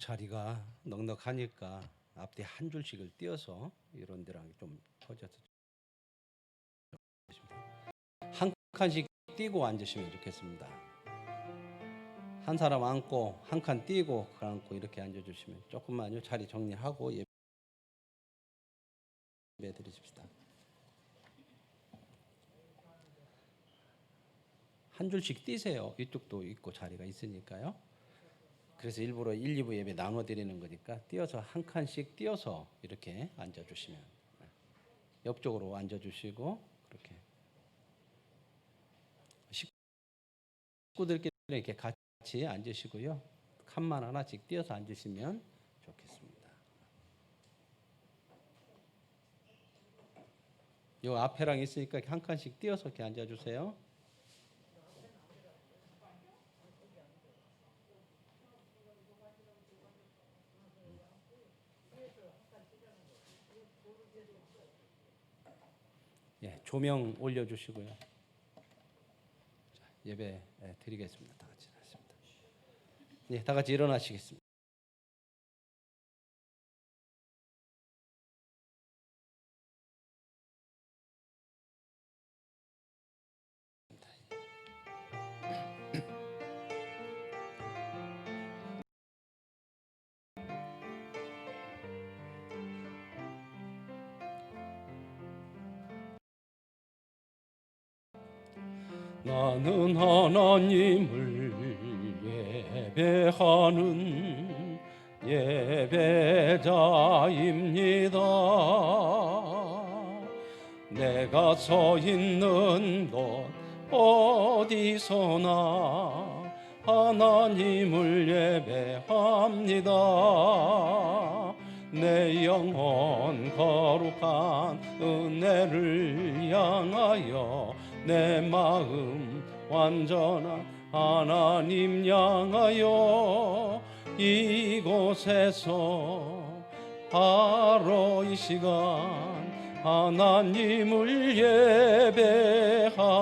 자리가 넉넉하니까 앞뒤 한 줄씩을 띄어서 이런 데랑 좀 퍼져서 한 칸씩 띄고 앉으시면 좋겠습니다. 한 사람 앉고 한 칸 띄고 앉고 이렇게 앉아주시면 조금만요 자리 정리하고 예배 드리십시다. 한 줄씩 띄세요. 이쪽도 있고 자리가 있으니까요. 그래서 일부러 1, 2부 예배 나눠 드리는 거니까 띄어서 한 칸씩 띄어서 이렇게 앉아주시면 옆쪽으로 앉아주시고 그렇게 식구들끼리 이렇게 같이 앉으시고요. 칸만 하나씩 띄어서 앉으시면 좋겠습니다. 요 앞에랑 있으니까 한 칸씩 띄어서 이렇게 앉아주세요. 예, 조명 올려주시고요. 자, 예배 드리겠습니다. 다 같이 하겠습니다. 예, 다 같이 일어나시겠습니다. 나는 하나님을 예배하는 예배자입니다. 내가 서 있는 곳 어디서나 하나님을 예배합니다. 내 영혼 거룩한 은혜를 향하여 내 마음 완전한 하나님 향하여 이곳에서 바로 이 시간 하나님을 예배합니다.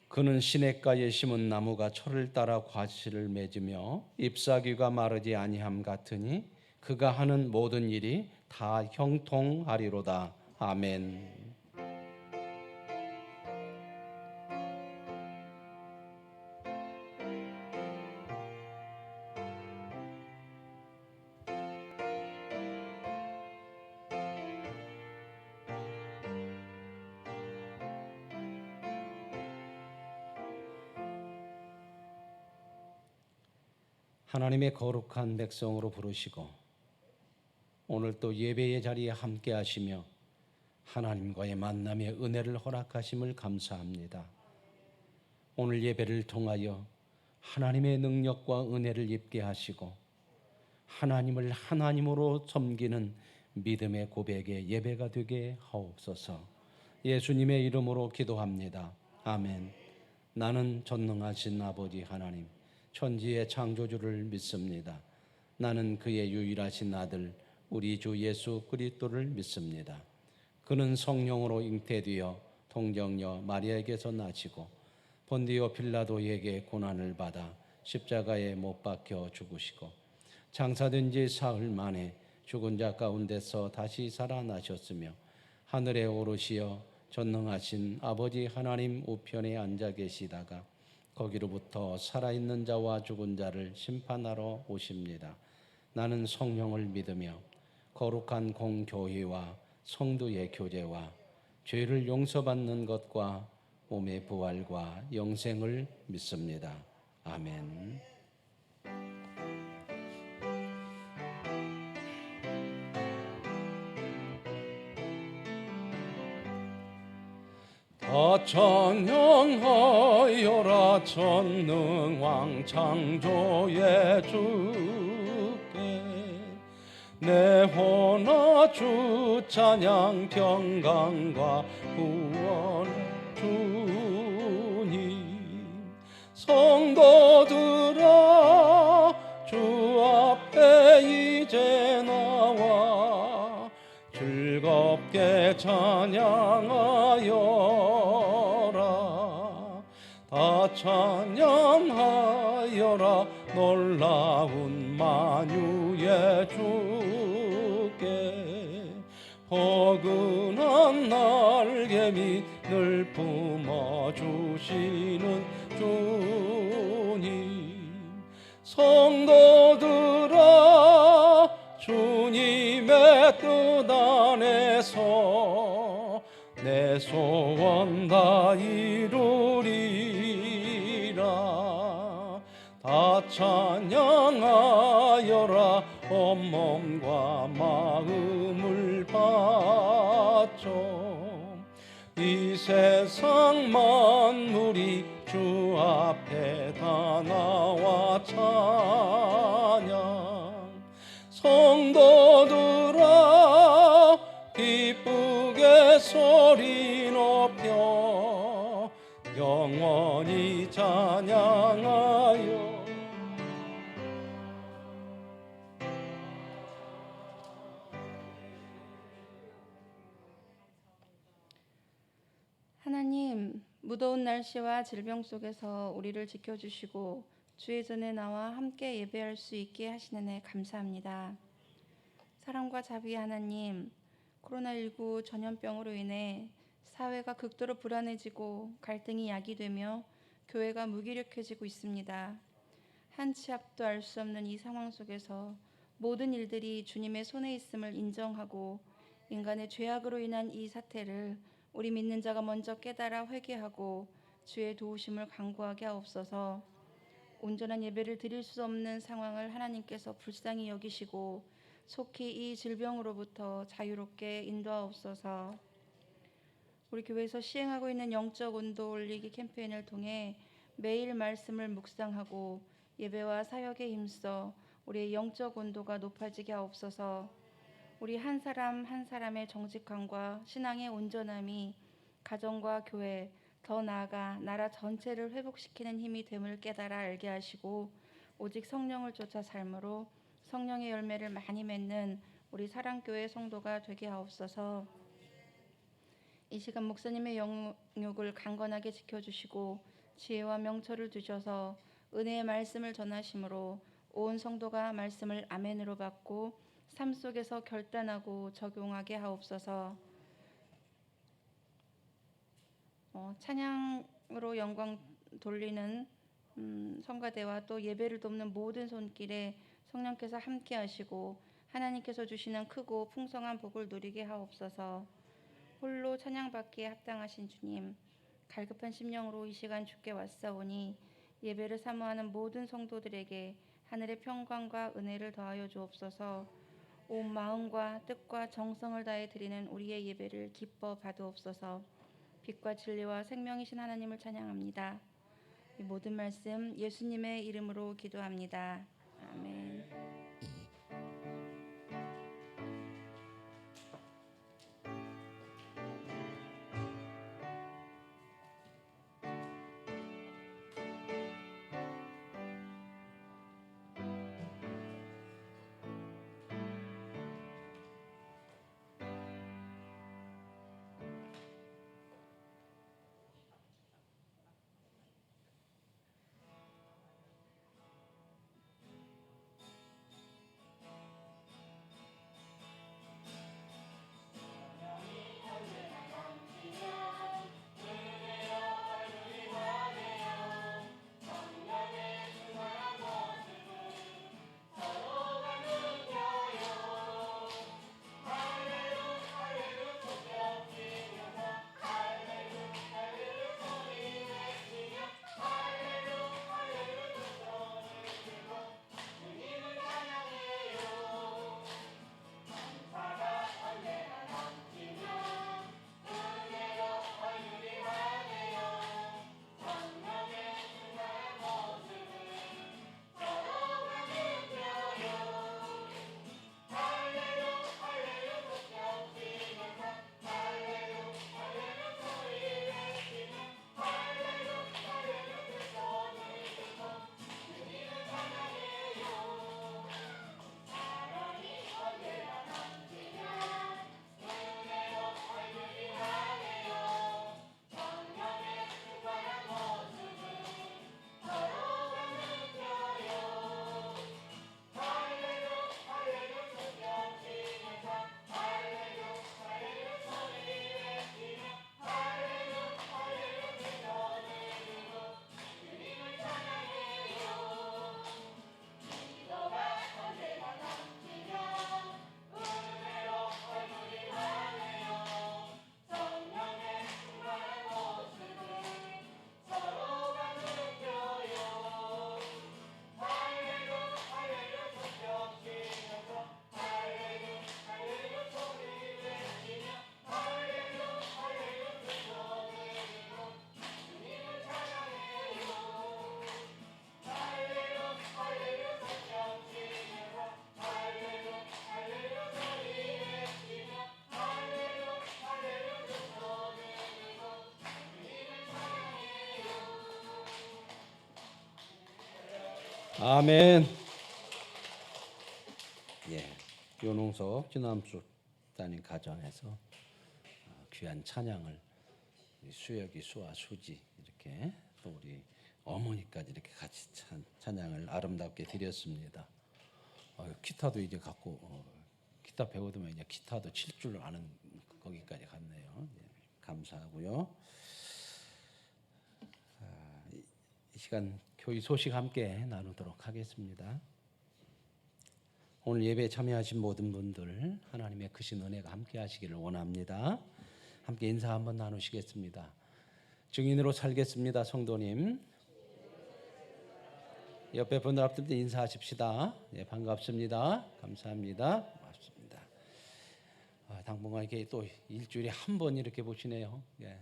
그는 시냇가에 심은 나무가 철을 따라 과실을 맺으며 잎사귀가 마르지 아니함 같으니 그가 하는 모든 일이 다 형통하리로다. 아멘. 하나님의 거룩한 백성으로 부르시고 오늘 또 예배의 자리에 함께 하시며 하나님과의 만남의 은혜를 허락하심을 감사합니다. 오늘 예배를 통하여 하나님의 능력과 은혜를 입게 하시고 하나님을 하나님으로 섬기는 믿음의 고백의 예배가 되게 하옵소서. 예수님의 이름으로 기도합니다. 아멘. 나는 전능하신 아버지 하나님 천지의 창조주를 믿습니다. 나는 그의 유일하신 아들 우리 주 예수 그리스도를 믿습니다. 그는 성령으로 잉태되어 동정녀 마리아에게서 나시고 본디오 빌라도에게 고난을 받아 십자가에 못 박혀 죽으시고 장사된 지 사흘 만에 죽은 자 가운데서 다시 살아나셨으며 하늘에 오르시어 전능하신 아버지 하나님 우편에 앉아 계시다가 거기로부터 살아있는 자와 죽은 자를 심판하러 오십니다. 나는 성령을 믿으며 거룩한 공교회와 성도의 교제와 죄를 용서받는 것과 몸의 부활과 영생을 믿습니다. 아멘. 다 찬양하여라 전능왕 창조의 주께 내 혼아 주 찬양 평강과 구원의 주님 성도들아 주 앞에 이제 나와 즐겁게 찬양하여라 다 찬양하여라 놀라운 만유의 주께 포근한 날개 밑을 품어주시는 주님 성도들아 주님의 뜻 안에서 내 소원 다 이루리라 다 찬양하여라 온몸과 마음을 바쳐 이 세상 만물이 주 앞에 다 나와 찬양 성도들아 기쁘게 소리 높여 영원히 찬양하여 하나님, 무더운 날씨와 질병 속에서 우리를 지켜주시고 주의 전에 나와 함께 예배할 수 있게 하시는 애 감사합니다. 사랑과 자비의 하나님, 코로나19 전염병으로 인해 사회가 극도로 불안해지고 갈등이 야기되며 교회가 무기력해지고 있습니다. 한 치 앞도 알 수 없는 이 상황 속에서 모든 일들이 주님의 손에 있음을 인정하고 인간의 죄악으로 인한 이 사태를 우리 믿는 자가 먼저 깨달아 회개하고 주의 도우심을 간구하게 하옵소서. 온전한 예배를 드릴 수 없는 상황을 하나님께서 불쌍히 여기시고 속히 이 질병으로부터 자유롭게 인도하옵소서. 우리 교회에서 시행하고 있는 영적 온도 올리기 캠페인을 통해 매일 말씀을 묵상하고 예배와 사역에 힘써 우리의 영적 온도가 높아지게 하옵소서. 우리 한 사람 한 사람의 정직함과 신앙의 온전함이 가정과 교회, 더 나아가 나라 전체를 회복시키는 힘이 됨을 깨달아 알게 하시고 오직 성령을 쫓아 삶으로 성령의 열매를 많이 맺는 우리 사랑교회 성도가 되게 하옵소서. 이 시간 목사님의 영육을 강건하게 지켜주시고 지혜와 명철을 주셔서 은혜의 말씀을 전하심으로 온 성도가 말씀을 아멘으로 받고 삶 속에서 결단하고 적용하게 하옵소서. 찬양으로 영광 돌리는 성가대와 또 예배를 돕는 모든 손길에 성령께서 함께 하시고 하나님께서 주시는 크고 풍성한 복을 누리게 하옵소서. 홀로 찬양받기에 합당하신 주님, 갈급한 심령으로 이 시간 주께 왔사오니 예배를 사모하는 모든 성도들에게 하늘의 평강과 은혜를 더하여 주옵소서. 온 마음과 뜻과 정성을 다해 드리는 우리의 예배를 기뻐 받으옵소서. 빛과 진리와 생명이신 하나님을 찬양합니다. 이 모든 말씀 예수님의 이름으로 기도합니다. 아멘. 아멘. 예, 윤홍석 진암숙자님 가정에서 귀한 찬양을 우리 수혁이, 수아, 수지 이렇게 또 우리 어머니까지 이렇게 같이 찬양을 아름답게 드렸습니다. 기타도 이제 갖고 기타 배우면 이제 기타도 칠 줄 아는 거기까지 갔네요. 예, 감사하고요. 이 시간 교회 소식 함께 나누도록 하겠습니다. 오늘 예배에 참여하신 모든 분들 하나님의 크신 은혜가 함께 하시기를 원합니다. 함께 인사 한번 나누시겠습니다. 증인으로 살겠습니다. 성도님 옆에 분들 앞들 인사하십시다. 예, 반갑습니다. 감사합니다. 고맙습니다. 당분간 이렇게 또 일주일에 한 번 이렇게 보시네요. 예.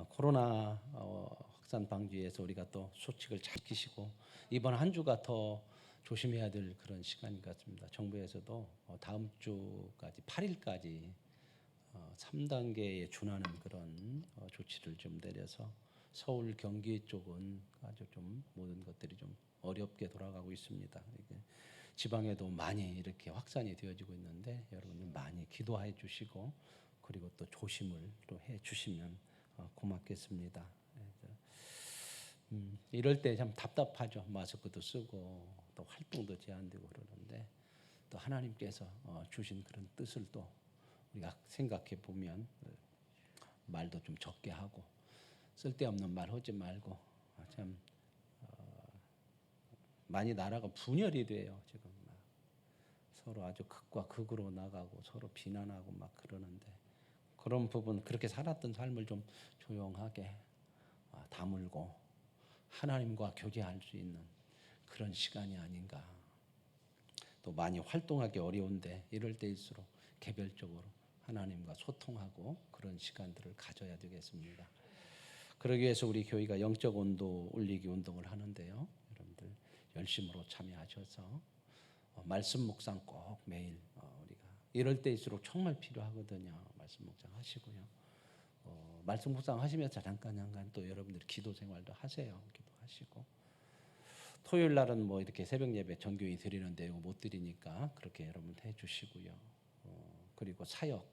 코로나 확산 방지에서 우리가 또 수칙을 잘 지키시고 이번 한 주가 더 조심해야 될 그런 시간인 것 같습니다. 정부에서도 다음 주까지 8일까지 3단계에 준하는 그런 조치를 좀 내려서 서울, 경기 쪽은 아주 좀 모든 것들이 좀 어렵게 돌아가고 있습니다. 지방에도 많이 이렇게 확산이 되어지고 있는데 여러분들 많이 기도해 주시고 그리고 또 조심을 또 해 주시면 고맙겠습니다. 이럴 때 참 답답하죠. 마스크도 쓰고 또 활동도 제한되고 그러는데 또 하나님께서 주신 그런 뜻을 또 우리가 생각해 보면 말도 좀 적게 하고 쓸데없는 말 하지 말고 참 많이 나라가 분열이 돼요. 지금 서로 아주 극과 극으로 나가고 서로 비난하고 막 그러는데 그런 부분 그렇게 살았던 삶을 좀 조용하게 다물고 하나님과 교제할 수 있는 그런 시간이 아닌가. 또 많이 활동하기 어려운데 이럴 때일수록 개별적으로 하나님과 소통하고 그런 시간들을 가져야 되겠습니다. 그러기 위해서 우리 교회가 영적 온도 올리기 운동을 하는데요. 여러분들 열심으로 참여하셔서 말씀 묵상 꼭 매일 우리가 이럴 때일수록 정말 필요하거든요. 말씀 묵상 하시고요. 말씀 묵상 하시면서 잠깐 또 여러분들 기도 생활도 하세요. 기도하시고 토요일 날은 뭐 이렇게 새벽 예배 정교히 드리는데 이거 못 드리니까 그렇게 여러분 해주시고요. 그리고 사역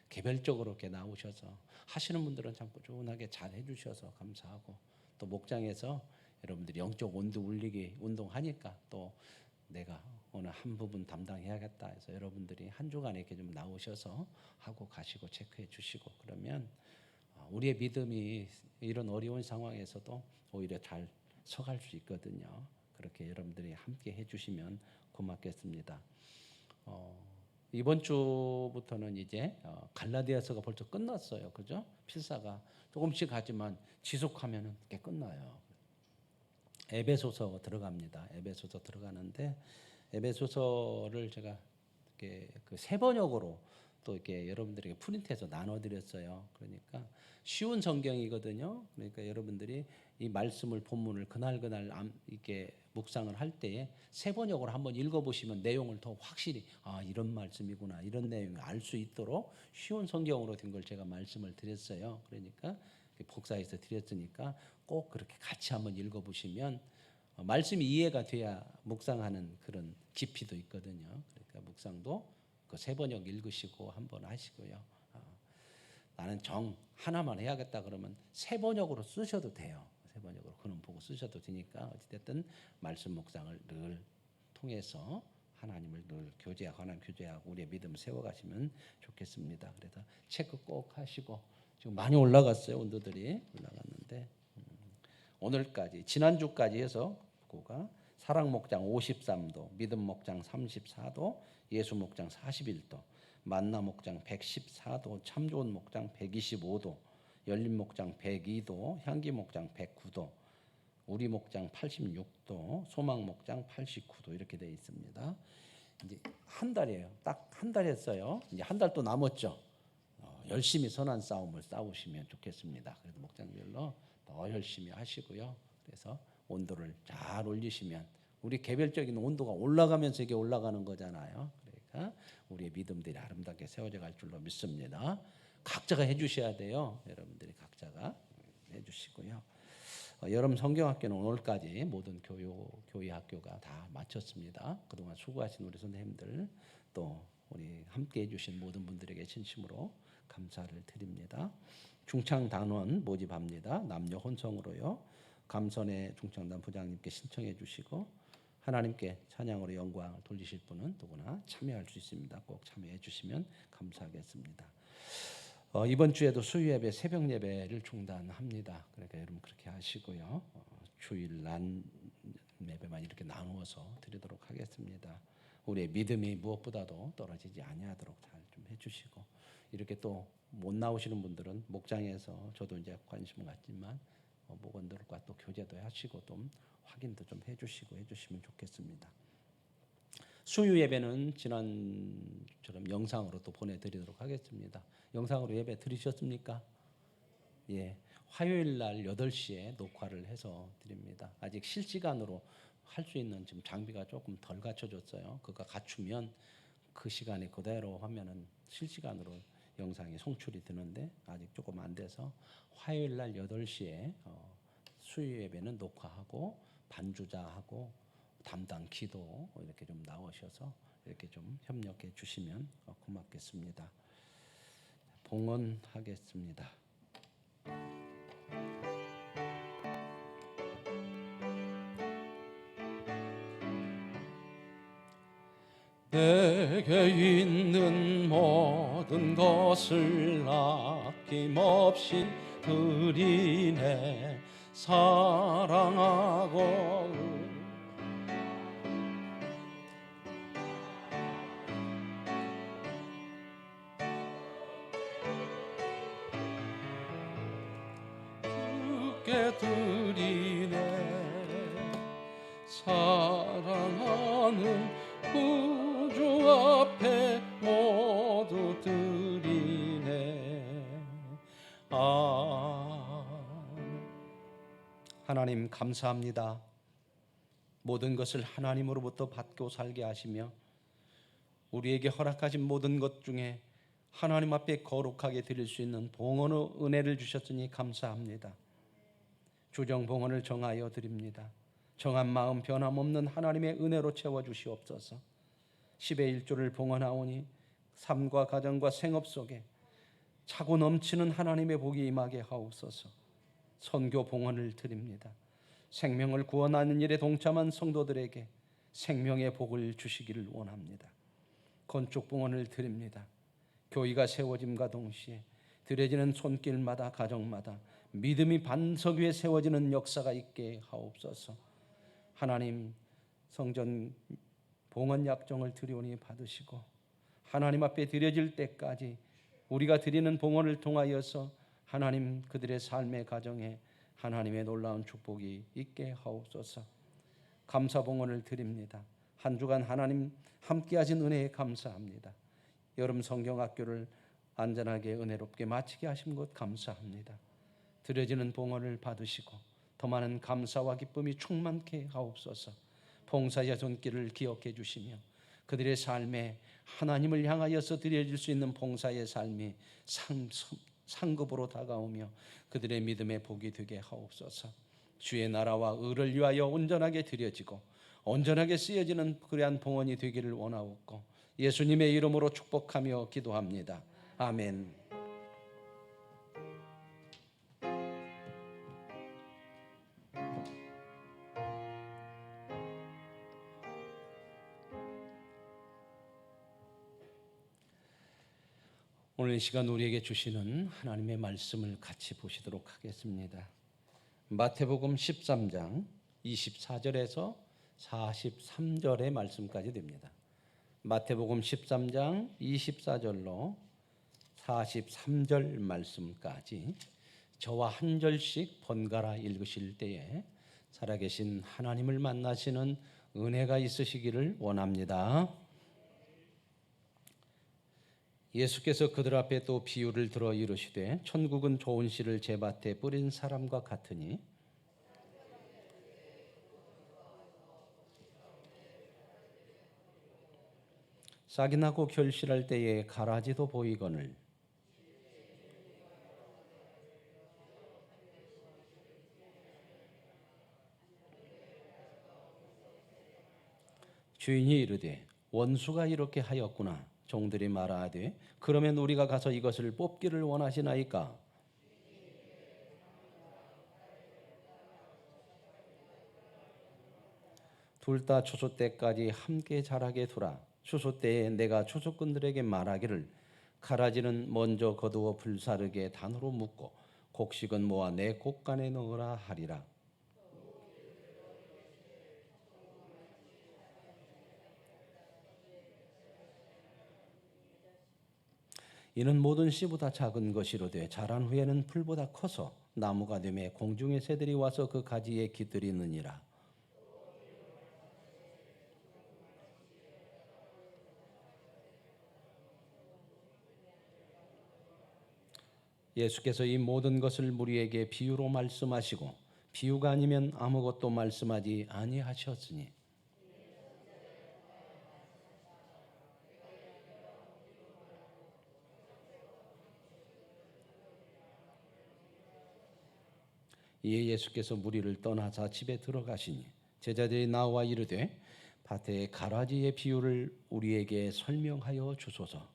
개별적으로 이렇게 나오셔서 하시는 분들은 참 꾸준하게 잘 해주셔서 감사하고 또 목장에서 여러분들이 영적 온도 올리기 운동하니까 또 내가 어느 한 부분 담당해야겠다 해서 여러분들이 한 주간에 이렇게 좀 나오셔서 하고 가시고 체크해 주시고 그러면 우리의 믿음이 이런 어려운 상황에서도 오히려 잘 서갈 수 있거든요. 그렇게 여러분들이 함께 해주시면 고맙겠습니다. 이번 주부터는 이제 갈라디아서가 벌써 끝났어요. 그죠? 필사가 조금씩 하지만 지속하면은 이게 끝나요. 에베소서 들어갑니다. 에베소서 들어가는데 에베소서를 제가 이렇게 그 세 번역으로 또 이렇게 여러분들에게 프린트해서 나눠드렸어요. 그러니까 쉬운 성경이거든요. 그러니까 여러분들이 이 말씀을 본문을 그날 이렇게 묵상을 할 때에 세 번역으로 한번 읽어보시면 내용을 더 확실히 이런 말씀이구나 이런 내용을 알 수 있도록 쉬운 성경으로 된 걸 제가 말씀을 드렸어요. 그러니까 복사해서 드렸으니까 꼭 그렇게 같이 한번 읽어보시면 말씀이 이해가 돼야 묵상하는 그런 깊이도 있거든요. 그러니까 묵상도 그 세 번역 읽으시고 한번 하시고요. 나는 정 하나만 해야겠다 그러면 세 번역으로 쓰셔도 돼요. 세 번역으로 그는 보고 쓰셔도 되니까 어찌됐든 말씀 묵상을 늘 통해서 하나님을 늘 교제하고 하나님 교제하고 우리의 믿음을 세워가시면 좋겠습니다. 그래서 체크 꼭 하시고 지금 많이 올라갔어요. 온도들이 올라갔는데 오늘까지 지난주까지 해서 그가 사랑 목장 53도, 믿음 목장 34도, 예수 목장 41도, 만나 목장 114도, 참 좋은 목장 125도, 열린 목장 102도, 향기 목장 109도, 우리 목장 86도, 소망 목장 89도 이렇게 되어 있습니다. 이제 한 달이에요. 딱 한 달 했어요. 이제 한 달 또 남았죠. 열심히 선한 싸움을 싸우시면 좋겠습니다. 그래도 목장별로 더 열심히 하시고요. 그래서 온도를 잘 올리시면 우리 개별적인 온도가 올라가면서 이게 올라가는 거잖아요. 그러니까 우리의 믿음들이 아름답게 세워져 갈 줄로 믿습니다. 각자가 해주셔야 돼요. 여러분들이 각자가 해주시고요. 여름 성경학교는 오늘까지 모든 교회 학교가 다 마쳤습니다. 그동안 수고하신 우리 선생님들 또 우리 함께해 주신 모든 분들에게 진심으로 감사를 드립니다. 중창단원 모집합니다. 남녀 혼성으로요. 감선의 중창단 부장님께 신청해 주시고 하나님께 찬양으로 영광을 돌리실 분은 누구나 참여할 수 있습니다. 꼭 참여해 주시면 감사하겠습니다. 이번 주에도 수요 예배, 새벽 예배를 중단합니다. 그러니까 여러분 그렇게 하시고요. 주일 난 예배만 이렇게 나누어서 드리도록 하겠습니다. 우리의 믿음이 무엇보다도 떨어지지 아니하도록 잘 좀 해주시고 이렇게 또 못 나오시는 분들은 목장에서 저도 이제 관심을 갖지만 목원들과 또 교제도 하시고 좀 확인도 좀 해주시면 좋겠습니다. 수요 예배는 지난처럼 영상으로 또 보내드리도록 하겠습니다. 영상으로 예배 들으셨습니까? 예, 화요일 날 8시에 녹화를 해서 드립니다. 아직 실시간으로 할 수 있는 지금 장비가 조금 덜 갖춰졌어요. 그거 갖추면 그 시간에 그대로 하면은 실시간으로 영상이 송출이 되는데 아직 조금 안 돼서 화요일 날 8시에 수요 예배는 녹화하고 반주자하고 담당 기도 이렇게 좀 나오셔서 이렇게 좀 협력해 주시면 고맙겠습니다. 봉헌하겠습니다. 내게 있는 모든 것을 아낌없이 드리네. 사랑하고 주께 드리네. 사랑하는 구주 앞에 모두 드리네. 하나님 감사합니다. 모든 것을 하나님으로부터 받고 살게 하시며 우리에게 허락하신 모든 것 중에 하나님 앞에 거룩하게 드릴 수 있는 봉헌의 은혜를 주셨으니 감사합니다. 주정 봉헌을 정하여 드립니다. 정한 마음 변함없는 하나님의 은혜로 채워주시옵소서. 10의 1조를 봉헌하오니 삶과 가정과 생업 속에 차고 넘치는 하나님의 복이 임하게 하옵소서. 선교 봉헌을 드립니다. 생명을 구원하는 일에 동참한 성도들에게 생명의 복을 주시기를 원합니다. 건축 봉헌을 드립니다. 교회가 세워짐과 동시에 드려지는 손길마다 가정마다 믿음이 반석 위에 세워지는 역사가 있게 하옵소서. 하나님 성전 봉헌 약정을 드리오니 받으시고 하나님 앞에 드려질 때까지 우리가 드리는 봉헌을 통하여서 하나님 그들의 삶의 가정에 하나님의 놀라운 축복이 있게 하옵소서. 감사 봉헌을 드립니다. 한 주간 하나님 함께 하신 은혜에 감사합니다. 여름 성경학교를 안전하게 은혜롭게 마치게 하신 것 감사합니다. 드려지는 봉헌을 받으시고 더 많은 감사와 기쁨이 충만케 하옵소서. 봉사의 손길을 기억해 주시며 그들의 삶에 하나님을 향하여서 드려질 수 있는 봉사의 삶이 상급으로 다가오며 그들의 믿음의 복이 되게 하옵소서. 주의 나라와 의를 위하여 온전하게 드려지고 온전하게 쓰여지는 그러한 봉헌이 되기를 원하옵고 예수님의 이름으로 축복하며 기도합니다. 아멘. 오늘 이 시간 우리에게 주시는 하나님의 말씀을 같이 보시도록 하겠습니다. 마태복음 13장 24절에서 43절의 말씀까지 됩니다. 마태복음 13장 24절로 43절 말씀까지 저와 한 절씩 번갈아 읽으실 때에 살아계신 하나님을 만나시는 은혜가 있으시기를 원합니다. 예수께서 그들 앞에 또 비유를 들어 이르시되 천국은 좋은 씨를 제 밭에 뿌린 사람과 같으니 싹이 나고 결실할 때에 가라지도 보이거늘 주인이 이르되 원수가 이렇게 하였구나. 종들이 말하되 그러면 우리가 가서 이것을 뽑기를 원하시나이까? 둘 다 추수 때까지 함께 자라게 두라. 추수 때에 내가 추수꾼들에게 말하기를 가라지는 먼저 거두어 불사르게 단으로 묶고 곡식은 모아 내 곡간에 넣으라 하리라. 이는 모든 씨보다 작은 것이로되 자란 후에는 풀보다 커서 나무가 되매 공중의 새들이 와서 그 가지에 깃들이느니라. 예수께서 이 모든 것을 우리에게 비유로 말씀하시고 비유가 아니면 아무것도 말씀하지 아니하셨으니 이에 예수께서 무리를 떠나사 집에 들어가시니 제자들이 나와 이르되 밭의 가라지의 비유를 우리에게 설명하여 주소서.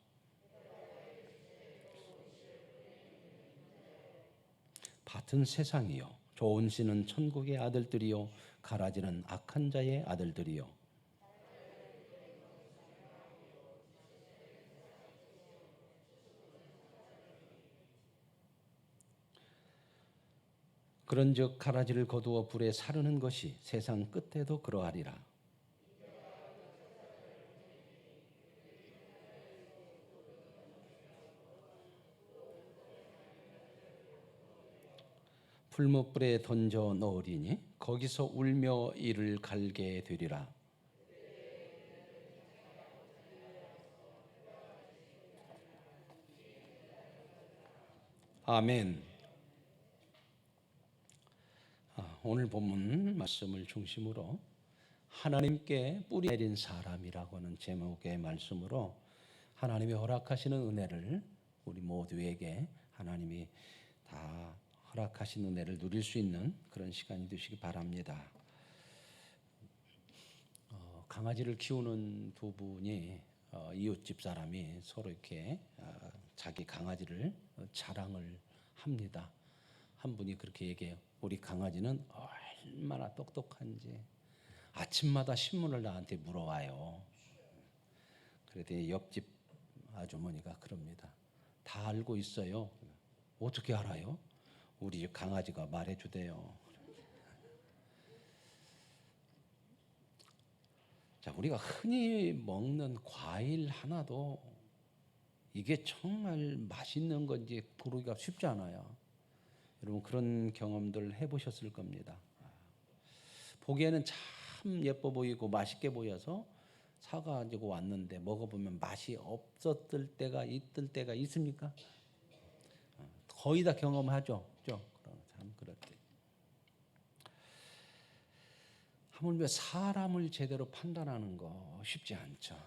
밭은 세상이요 좋은 씨는 천국의 아들들이요 가라지는 악한 자의 아들들이요. 그런즉 가라지를 거두어 불에 사르는 것이 세상 끝에도 그러하리라. 풀무불에 던져 넣으리니 거기서 울며 이를 갈게 되리라. 아멘. 오늘 본문 말씀을 중심으로 하나님께 뿌리 내린 사람이라고 하는 제목의 말씀으로 하나님이 허락하시는 은혜를 우리 모두에게 하나님이 다 허락하신 은혜를 누릴 수 있는 그런 시간이 되시기 바랍니다. 강아지를 키우는 두 분이 이웃집 사람이 서로 이렇게 자기 강아지를 자랑을 합니다. 한 분이 그렇게 얘기해요. 우리 강아지는 얼마나 똑똑한지 아침마다 신문을 나한테 물어와요. 그랬더니 옆집 아주머니가 그럽니다. 다 알고 있어요. 어떻게 알아요? 우리 집 강아지가 말해주대요. 자, 우리가 흔히 먹는 과일 하나도 이게 정말 맛있는 건지 고르기가 쉽지 않아요. 여러분 그런 경험들 해보셨을 겁니다. 보기에는 참 예뻐 보이고 맛있게 보여서 사가지고 왔는데 먹어보면 맛이 없었을 때가 있습니까? 거의 다 경험하죠. 참 그럴 때. 하물며 사람을 제대로 판단하는 거 쉽지 않죠.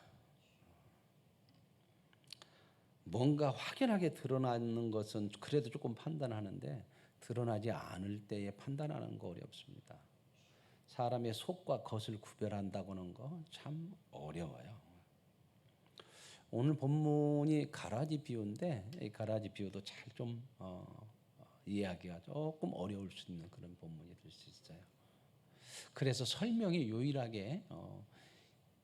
뭔가 확연하게 드러나는 것은 그래도 조금 판단하는데 드러나지 않을 때에 판단하는 거 어렵습니다. 사람의 속과 겉을 구별한다고 하는 거 참 어려워요. 오늘 본문이 가라지 비유인데 이 가라지 비유도 잘 좀 이해하기가 조금 어려울 수 있는 그런 본문이 될 수 있어요. 그래서 설명이 유일하게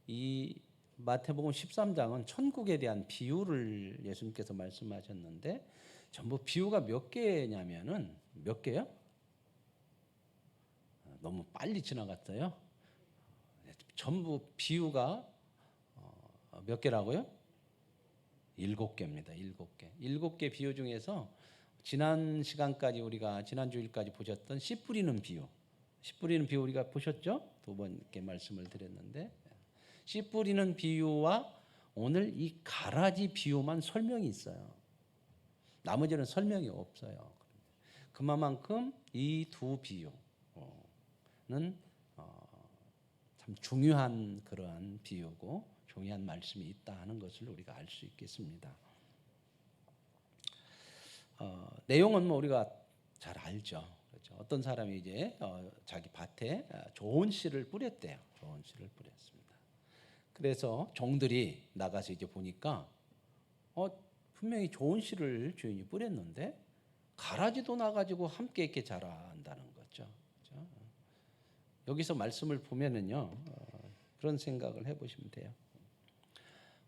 이 마태복음 13장은 천국에 대한 비유를 예수님께서 말씀하셨는데 전부 비유가 몇 개냐면은 몇 개요? 너무 빨리 지나갔어요. 전부 비유가 몇 개라고요? 7개입니다. 7개. 7개 비유 중에서 지난 시간까지 우리가 지난 주일까지 보셨던 씨 뿌리는 비유. 씨 뿌리는 비유 우리가 보셨죠? 두 번께 말씀을 드렸는데 씨 뿌리는 비유와 오늘 이 가라지 비유만 설명이 있어요. 나머지는 설명이 없어요. 그만큼 이 두 비유는 참 중요한 그러한 비유고 중요한 말씀이 있다 하는 것을 우리가 알 수 있겠습니다. 내용은 뭐 우리가 잘 알죠. 그렇죠? 어떤 사람이 이제 자기 밭에 좋은 씨를 뿌렸대요. 좋은 씨를 뿌렸습니다. 그래서 종들이 나가서 이제 보니까 분명히 좋은 씨를 주인이 뿌렸는데 가라지도 나가지고 함께 이렇게 자란다는 거죠. 그렇죠? 여기서 말씀을 보면은요, 그런 생각을 해보시면 돼요.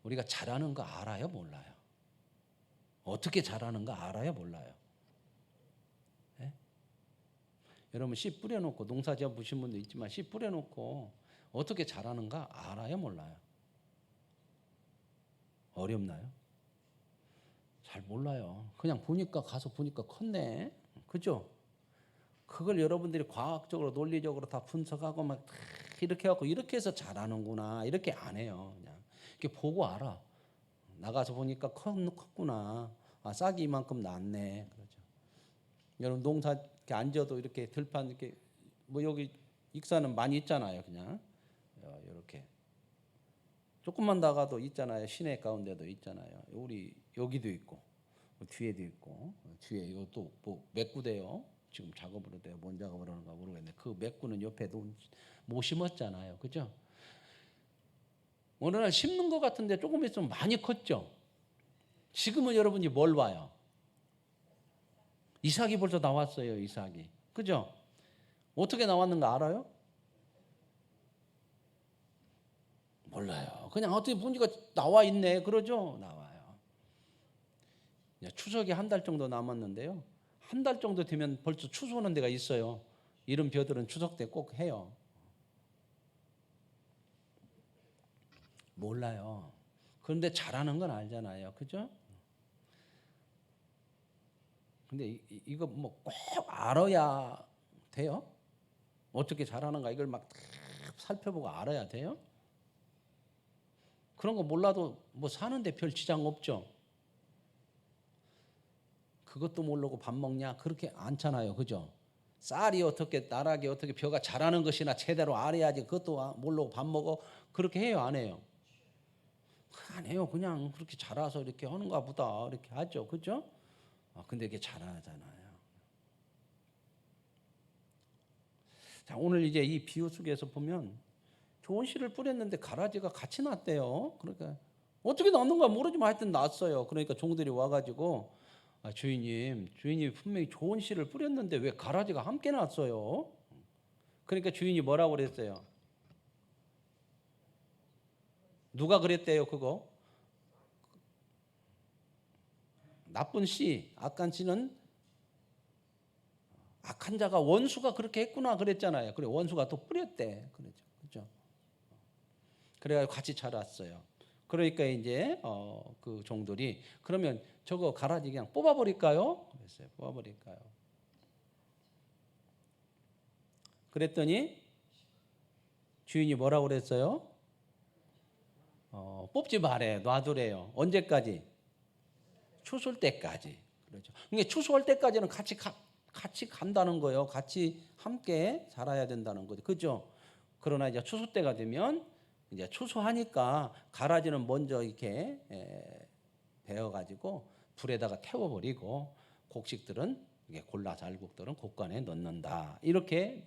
우리가 잘하는 거 알아요, 몰라요? 어떻게 잘하는 거 알아요, 몰라요? 네? 여러분 씨 뿌려놓고 농사지어 보신 분도 있지만 씨 뿌려놓고 어떻게 잘하는가 알아요, 몰라요? 어렵나요? 잘 몰라요. 그냥 보니까 가서 보니까 컸네, 그죠? 그걸 여러분들이 과학적으로 논리적으로 다 분석하고 막 이렇게 하고 이렇게 해서 잘하는구나 이렇게 안 해요. 그냥 이렇게 보고 알아. 나가서 보니까 컸구나. 싹이 이만큼 났네. 그러죠. 여러분 농사 이렇게 앉아도 이렇게 들판 이렇게 뭐 여기 익사는 많이 있잖아요. 그냥 이렇게 조금만 나가도 있잖아요. 시내 가운데도 있잖아요. 우리 여기도 있고 뒤에도 있고 뒤에 이것도 뭐 몇 구대요. 지금 작업을 해도 뭔 작업을 하는가 모르겠네. 그 몇 구는 옆에도 못 심었잖아요. 그죠? 어느 날 심는 것 같은데 조금 있으면 많이 컸죠. 지금은 여러분이 뭘 봐요? 이삭이 벌써 나왔어요. 이삭이. 그죠? 어떻게 나왔는가 알아요? 몰라요. 그냥 어떻게 보니까 나와 있네. 그러죠? 나와요. 추석이 한 달 정도 남았는데요. 한 달 정도 되면 벌써 추수하는 데가 있어요. 이른벼들은 추석 때 꼭 해요. 몰라요. 그런데 잘하는 건 알잖아요. 그죠? 근데 이거 뭐 꼭 알아야 돼요? 어떻게 잘하는가 이걸 막 살펴보고 알아야 돼요? 그런 거 몰라도 뭐 사는데 별 지장 없죠. 그것도 모르고 밥 먹냐? 그렇게 않잖아요. 그죠? 쌀이 어떻게 나락이 어떻게 벼가 자라는 것이나 제대로 알아야지. 그것도 모르고 밥 먹어. 그렇게 해요? 안 해요? 안 해요. 그냥 그렇게 자라서 이렇게 하는가 보다 이렇게 하죠. 그죠? 근데 이게 잘하잖아요. 자, 오늘 이제 이 비유 속에서 보면 좋은 씨를 뿌렸는데 가라지가 같이 났대요. 그러니까 어떻게 났는가 모르지만 하여튼 났어요. 그러니까 종들이 와가지고 주인이 분명히 좋은 씨를 뿌렸는데 왜 가라지가 함께 났어요? 그러니까 주인이 뭐라고 그랬어요? 누가 그랬대요, 그거? 나쁜 씨, 악한 씨는 악한 자가 원수가 그렇게 했구나 그랬잖아요. 그래 원수가 또 뿌렸대. 그러죠. 그죠? 그래가지고 같이 자랐어요. 그러니까 이제 그 종들이 그러면 저거 가라지 그냥 뽑아버릴까요? 그랬어요. 뽑아버릴까요? 그랬더니 주인이 뭐라고 그랬어요? 뽑지 말래, 놔두래요. 언제까지? 추수할 때까지. 그렇죠. 그러니까 추수할 때까지는 같이 간다는 거예요. 같이 함께 자라야 된다는 거죠. 그죠? 그러나 이제 추수 때가 되면 이제 추수하니까 가라지는 먼저 이렇게 베어가지고 불에다가 태워버리고 곡식들은 골라 잘곡들은 곡간에 넣는다. 이렇게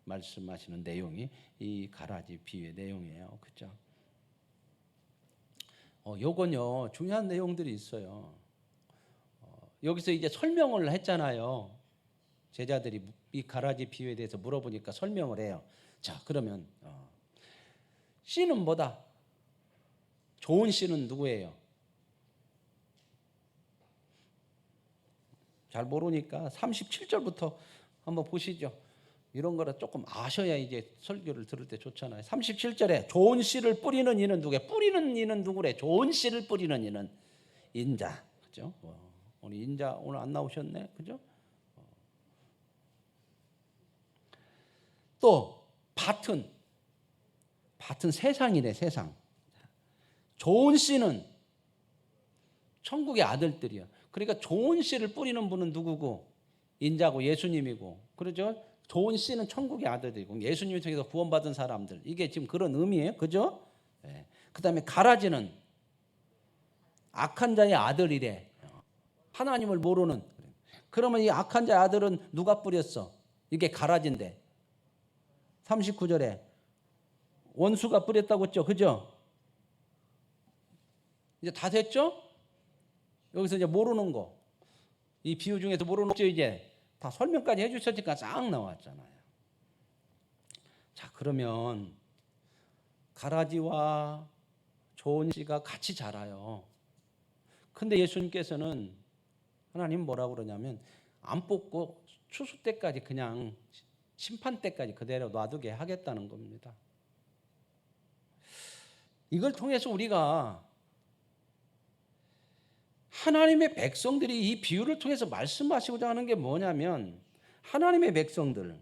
말씀하시는 내용이 이 가라지 비유의 내용이에요. 그죠? 요건요 중요한 내용들이 있어요. 여기서 이제 설명을 했잖아요. 제자들이 이 가라지 비유에 대해서 물어보니까 설명을 해요. 자, 그러면 씨는 뭐다? 좋은 씨는 누구예요? 잘 모르니까 37절부터 한번 보시죠. 이런 거를 조금 아셔야 이제 설교를 들을 때 좋잖아요. 37절에 좋은 씨를 뿌리는 이는 누구예요? 뿌리는 이는 누구래? 좋은 씨를 뿌리는 이는 인자. 그죠? 오늘 인자 오늘 안 나오셨네. 그죠? 또 밭은 세상이래. 세상. 좋은 씨는 천국의 아들들이야. 그러니까 좋은 씨를 뿌리는 분은 누구고? 인자고 예수님이고. 그러죠? 좋은 씨는 천국의 아들들이고 예수님 통해서 구원받은 사람들. 이게 지금 그런 의미예요. 그죠? 네. 그다음에 가라지는 악한 자의 아들이래. 하나님을 모르는. 그러면 이 악한 자의 아들은 누가 뿌렸어? 이게 가라지인데. 39절에 원수가 뿌렸다고 했죠. 그죠? 이제 다 됐죠? 여기서 이제 모르는 거, 이 비유 중에서 모르는 거 이제 다 설명까지 해주셨으니까 싹 나왔잖아요. 자, 그러면 가라지와 좋은 씨가 같이 자라요. 근데 예수님께서는 하나님 뭐라고 그러냐면 안 뽑고 추수 때까지 그냥 심판 때까지 그대로 놔두게 하겠다는 겁니다. 이걸 통해서 우리가 하나님의 백성들이 이 비유를 통해서 말씀하시고자 하는 게 뭐냐면 하나님의 백성들,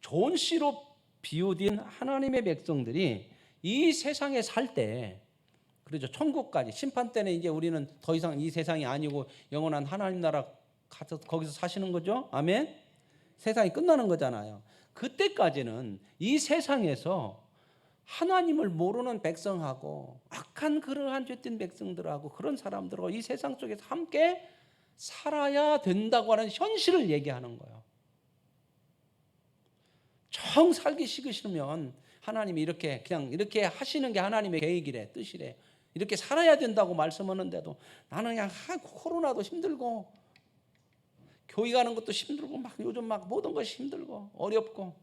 좋은 씨로 비유된 하나님의 백성들이 이 세상에 살 때, 그렇죠, 천국까지 심판 때는 이제 우리는 더 이상 이 세상이 아니고 영원한 하나님 나라 가서 거기서 사시는 거죠. 아멘. 세상이 끝나는 거잖아요. 그때까지는 이 세상에서 하나님을 모르는 백성하고 악한 그러한 죄된 백성들하고 그런 사람들하고 이 세상 속에서 함께 살아야 된다고 하는 현실을 얘기하는 거예요. 정 살기 싫으시면 하나님이 이렇게 그냥 이렇게 하시는 게 하나님의 계획이래, 뜻이래. 이렇게 살아야 된다고 말씀하는데도 나는 그냥 코로나도 힘들고 교회 가는 것도 힘들고 막 요즘 막 모든 것이 힘들고 어렵고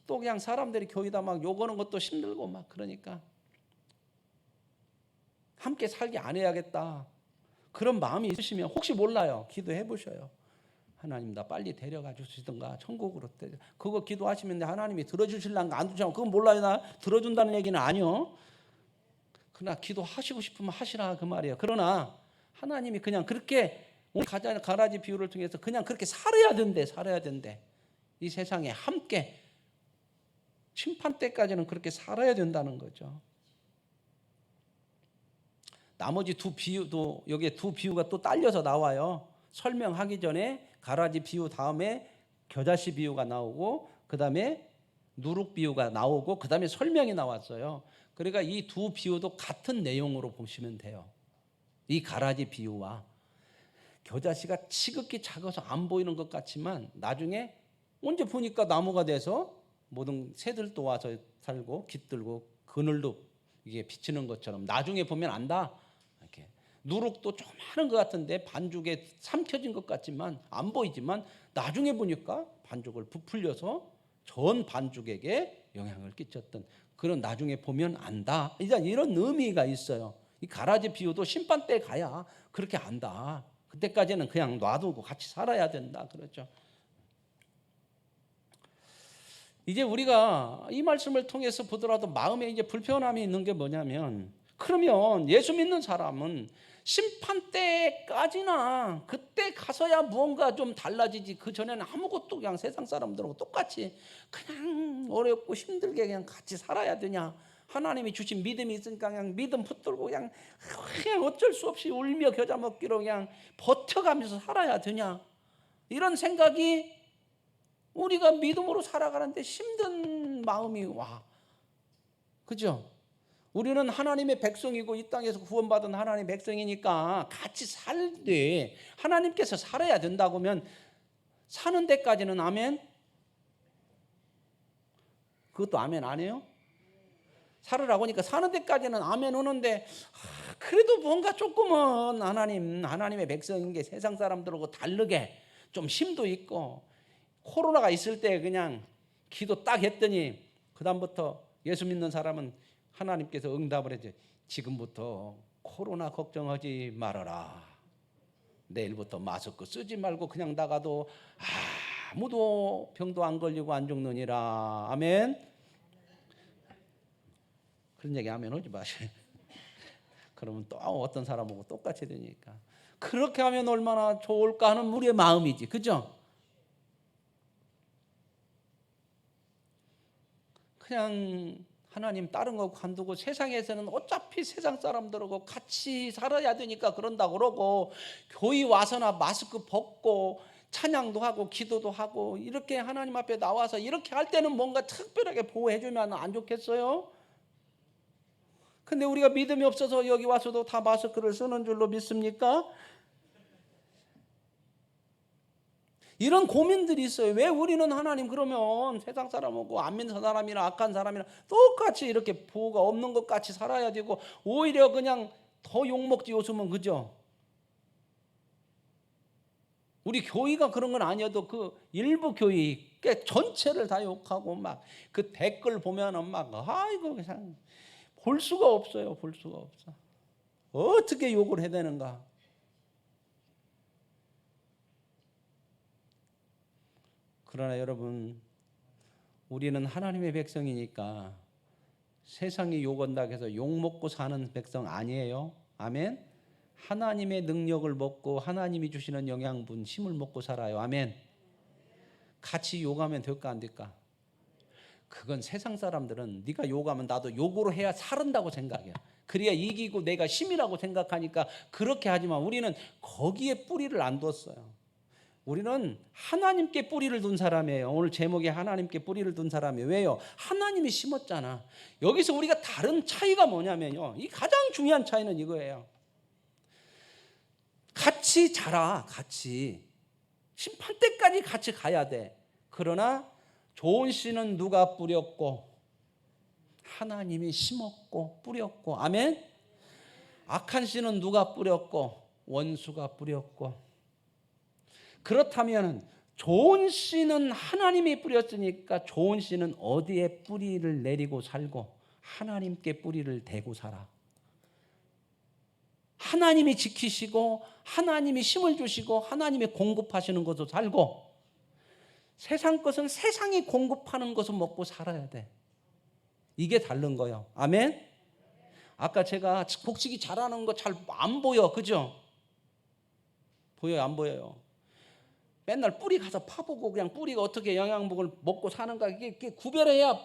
또 그냥 사람들이 교회다 막 욕하는 것도 힘들고 막 그러니까 함께 살기 안 해야겠다. 그런 마음이 있으시면 혹시 몰라요. 기도해 보셔요. 하나님 나 빨리 데려가 주시든가 천국으로 그거 기도하시면 하나님이 들어주실란가 안 주실란가 그건 몰라요. 나 들어준다는 얘기는 아니요. 그러나 기도하시고 싶으면 하시라 그 말이에요. 그러나 하나님이 그냥 그렇게 오늘 가라지 비유를 통해서 그냥 그렇게 살아야 된대. 이 세상에 함께 심판 때까지는 그렇게 살아야 된다는 거죠. 나머지 두 비유도 여기에 두 비유가 또 딸려서 나와요. 설명하기 전에 가라지 비유 다음에 겨자씨 비유가 나오고 그 다음에 누룩 비유가 나오고 그 다음에 설명이 나왔어요. 그러니까 이 두 비유도 같은 내용으로 보시면 돼요. 이 가라지 비유와 겨자씨가 지극히 작아서 안 보이는 것 같지만 나중에 언제 보니까 나무가 돼서 모든 새들도 와서 살고 깃들고 그늘도 이게 비치는 것처럼 나중에 보면 안다. 이렇게 누룩도 조그마한 것 같은데 반죽에 삼켜진 것 같지만 안 보이지만 나중에 보니까 반죽을 부풀려서 전 반죽에게 영향을 끼쳤던 그런 나중에 보면 안다. 이런 의미가 있어요. 이 가라지 비유도 심판 때 가야 그렇게 안다. 그때까지는 그냥 놔두고 같이 살아야 된다. 그렇죠. 이제 우리가 이 말씀을 통해서 보더라도 마음에 이제 불편함이 있는 게 뭐냐면 그러면 예수 믿는 사람은 심판 때까지나 그때 가서야 무언가 좀 달라지지 그 전에는 아무것도 그냥 세상 사람들하고 똑같이 그냥 어렵고 힘들게 그냥 같이 살아야 되냐. 하나님이 주신 믿음이 있으니까 그냥 믿음 붙들고 그냥 어쩔 수 없이 울며 겨자 먹기로 그냥 버텨가면서 살아야 되냐. 이런 생각이 우리가 믿음으로 살아가는데 힘든 마음이 와. 그죠? 우리는 하나님의 백성이고 이 땅에서 구원받은 하나님의 백성이니까 같이 살되 하나님께서 살아야 된다고 하면 사는 데까지는 아멘? 그것도 아멘 안 해요? 살으라고 하니까 사는 데까지는 아멘 오는데 그래도 뭔가 조금은 하나님의 백성인 게 세상 사람들하고 다르게 좀 힘도 있고 코로나가 있을 때 그냥 기도 딱 했더니 그다음부터 예수 믿는 사람은 하나님께서 응답을 해줘. 지금부터 코로나 걱정하지 말아라. 내일부터 마스크 쓰지 말고 그냥 나가도 아무도 병도 안 걸리고 안 죽느니라. 아멘. 그런 얘기 하면 하지 마세요. 그러면 또 어떤 사람하고 똑같이 되니까. 그렇게 하면 얼마나 좋을까 하는 우리의 마음이지. 그죠? 그냥 하나님 다른 거 관두고 세상에서는 어차피 세상 사람들하고 같이 살아야 되니까 그런다 그러고 교회 와서나 마스크 벗고 찬양도 하고 기도도 하고 이렇게 하나님 앞에 나와서 이렇게 할 때는 뭔가 특별하게 보호해 주면 안 좋겠어요? 근데 우리가 믿음이 없어서 여기 와서도 다 마스크를 쓰는 줄로 믿습니까? 이런 고민들이 있어요. 왜 우리는 하나님 그러면 세상 사람하고 안 믿는 사람이나 악한 사람이나 똑같이 이렇게 보호가 없는 것 같이 살아야 되고 오히려 그냥 더 욕먹지 요즘은. 그죠? 우리 교회가 그런 건 아니어도 그 일부 교회 꽤 전체를 다 욕하고 막 그 댓글 보면은 막 아이고 그냥 볼 수가 없어요. 볼 수가 없어. 어떻게 욕을 해야 되는가? 그러나 여러분, 우리는 하나님의 백성이니까 세상이 욕한다고 해서 욕먹고 사는 백성 아니에요. 아멘. 하나님의 능력을 먹고 하나님이 주시는 영양분 힘을 먹고 살아요. 아멘. 같이 욕하면 될까 안 될까? 그건 세상 사람들은 네가 욕하면 나도 욕으로 해야 살은다고 생각해요. 그래야 이기고 내가 힘이라고 생각하니까 그렇게 하지만 우리는 거기에 뿌리를 안 뒀어요. 우리는 하나님께 뿌리를 둔 사람이에요. 오늘 제목이 하나님께 뿌리를 둔 사람이에요. 왜요? 하나님이 심었잖아. 여기서 우리가 다른 차이가 뭐냐면요, 이 가장 중요한 차이는 이거예요. 같이 자라. 같이 심판 때까지 같이 가야 돼. 그러나 좋은 씨는 누가 뿌렸고 하나님이 심었고 뿌렸고. 아멘. 악한 씨는 누가 뿌렸고 원수가 뿌렸고. 그렇다면 좋은 씨는 하나님이 뿌렸으니까 좋은 씨는 어디에 뿌리를 내리고 살고 하나님께 뿌리를 대고 살아. 하나님이 지키시고 하나님이 힘을 주시고 하나님이 공급하시는 것으로 살고, 세상 것은 세상이 공급하는 것을 먹고 살아야 돼. 이게 다른 거예요. 아멘. 아까 제가 곡식이 자라는 거 잘 안 보여. 그죠? 보여요? 안 보여요? 맨날 뿌리 가서 파보고 그냥 뿌리가 어떻게 영양분을 먹고 사는가 이게 구별해야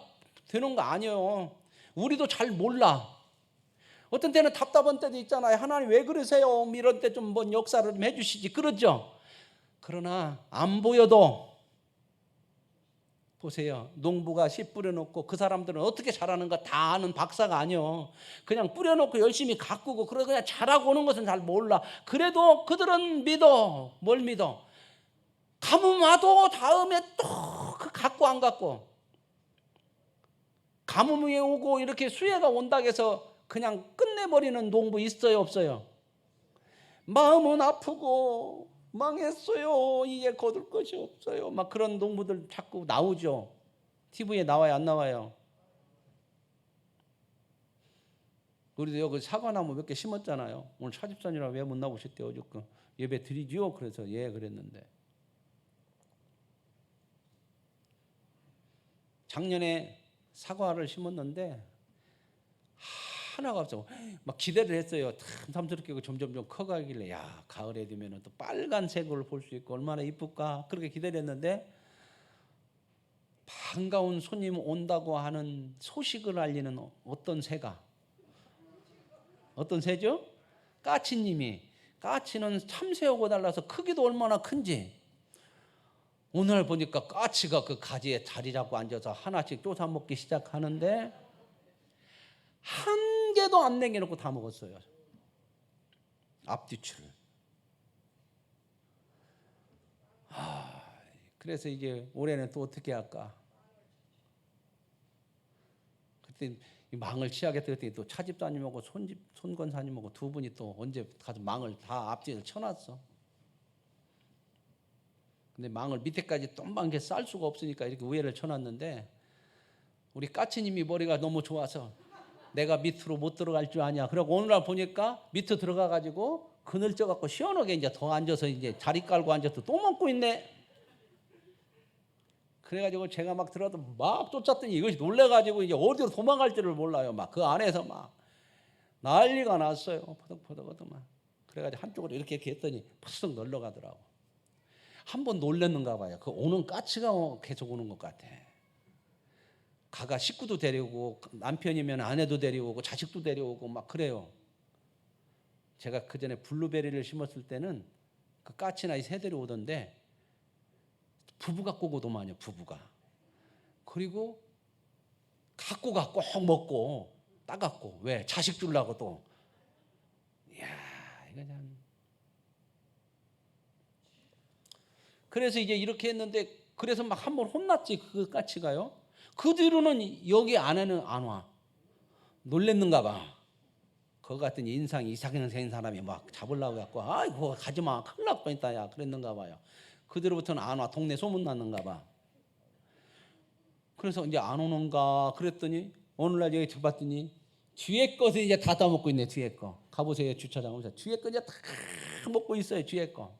되는 거 아니에요. 우리도 잘 몰라. 어떤 때는 답답한 때도 있잖아요. 하나님 왜 그러세요? 이런 때 좀 뭔 역사를 좀 해주시지. 그러죠? 그러나 안 보여도 보세요. 농부가 씨 뿌려놓고 그 사람들은 어떻게 자라는가 다 아는 박사가 아니요. 그냥 뿌려놓고 열심히 가꾸고 그러고 그냥 자라고 오는 것은 잘 몰라. 그래도 그들은 믿어. 뭘 믿어? 가뭄 와도 다음에 또 그 갖고 안 갖고, 가뭄이 오고 이렇게 수해가 온다고 해서 그냥 끝내버리는 농부 있어요 없어요? 마음은 아프고 망했어요, 이제 거둘 것이 없어요, 막 그런 농부들 자꾸 나오죠. TV에 나와요 안 나와요? 우리도 여기 사과나무 몇 개 심었잖아요. 오늘 차집사님이랑 왜 못 나오셨대요? 어저께 예배 드리지요? 그래서 예 그랬는데, 작년에 사과를 심었는데 하나가 없어. 막 기대를 했어요. 탐스럽게 점점 커가길래 야 가을에 되면 또 빨간색을 볼 수 있고 얼마나 이쁠까 그렇게 기대했는데, 반가운 손님 온다고 하는 소식을 알리는 어떤 새가, 어떤 새죠? 까치님이, 까치는 참새하고 달라서 크기도 얼마나 큰지, 오늘 보니까 까치가 그 가지에 자리 잡고 앉아서 하나씩 쫓아 먹기 시작하는데 한 개도 안 남겨놓고 다 먹었어요. 앞뒤추를. 그래서 이제 올해는 또 어떻게 할까? 그때 망을 치하겠다 그랬더니 또 차집사님하고 손권사님하고 두 분이 또 언제 가서 망을 다 앞뒤를 쳐놨어. 근데 망을 밑에까지 똥방게 쌀 수가 없으니까 이렇게 위에를 쳐놨는데, 우리 까치님이 머리가 너무 좋아서 내가 밑으로 못 들어갈 줄 아냐. 그러고 오늘날 보니까 밑으로 들어가가지고 그늘 쪄갖고 시원하게 이제 더 앉아서 이제 자리 깔고 앉아서 또 먹고 있네. 그래가지고 제가 막 들어도 막 쫓았더니 이것이 놀래가지고 이제 어디로 도망갈 줄을 몰라요. 막 그 안에서 막 난리가 났어요. 포덕포덕하더만. 그래가지고 한쪽으로 이렇게 했더니 푸석 놀러가더라고. 한번 놀랬는가 봐요. 그 오는 까치가 계속 오는 것 같아. 가가 식구도 데려오고 남편이면 아내도 데려오고 자식도 데려오고 막 그래요. 제가 그 전에 블루베리를 심었을 때는 그 까치나 이 새들이 오던데 부부가 꼭 오더만요. 부부가. 그리고 갖고 가 꼭 먹고 따갖고, 왜? 자식 주려고 또. 이야 이거 참. 그래서 이제 이렇게 했는데, 그래서 막 한 번 혼났지 그 까치가요. 그 뒤로는 여기 안에는 안 와. 놀랬는가 봐. 그거 같은 인상이 이상생 사람이 막 잡으려고 갖고 아이고 가지마 큰일 날 뻔했다 야 그랬는가 봐요. 그 뒤로부터는 안 와. 동네 소문 났는가 봐. 그래서 이제 안 오는가 그랬더니 어느 날 여기 들어봤더니 뒤에 것을 이제 다 따먹고 있네. 뒤에 거 가보세요. 주차장 오면서 뒤에 거 이제 다 먹고 있어요. 뒤에 거.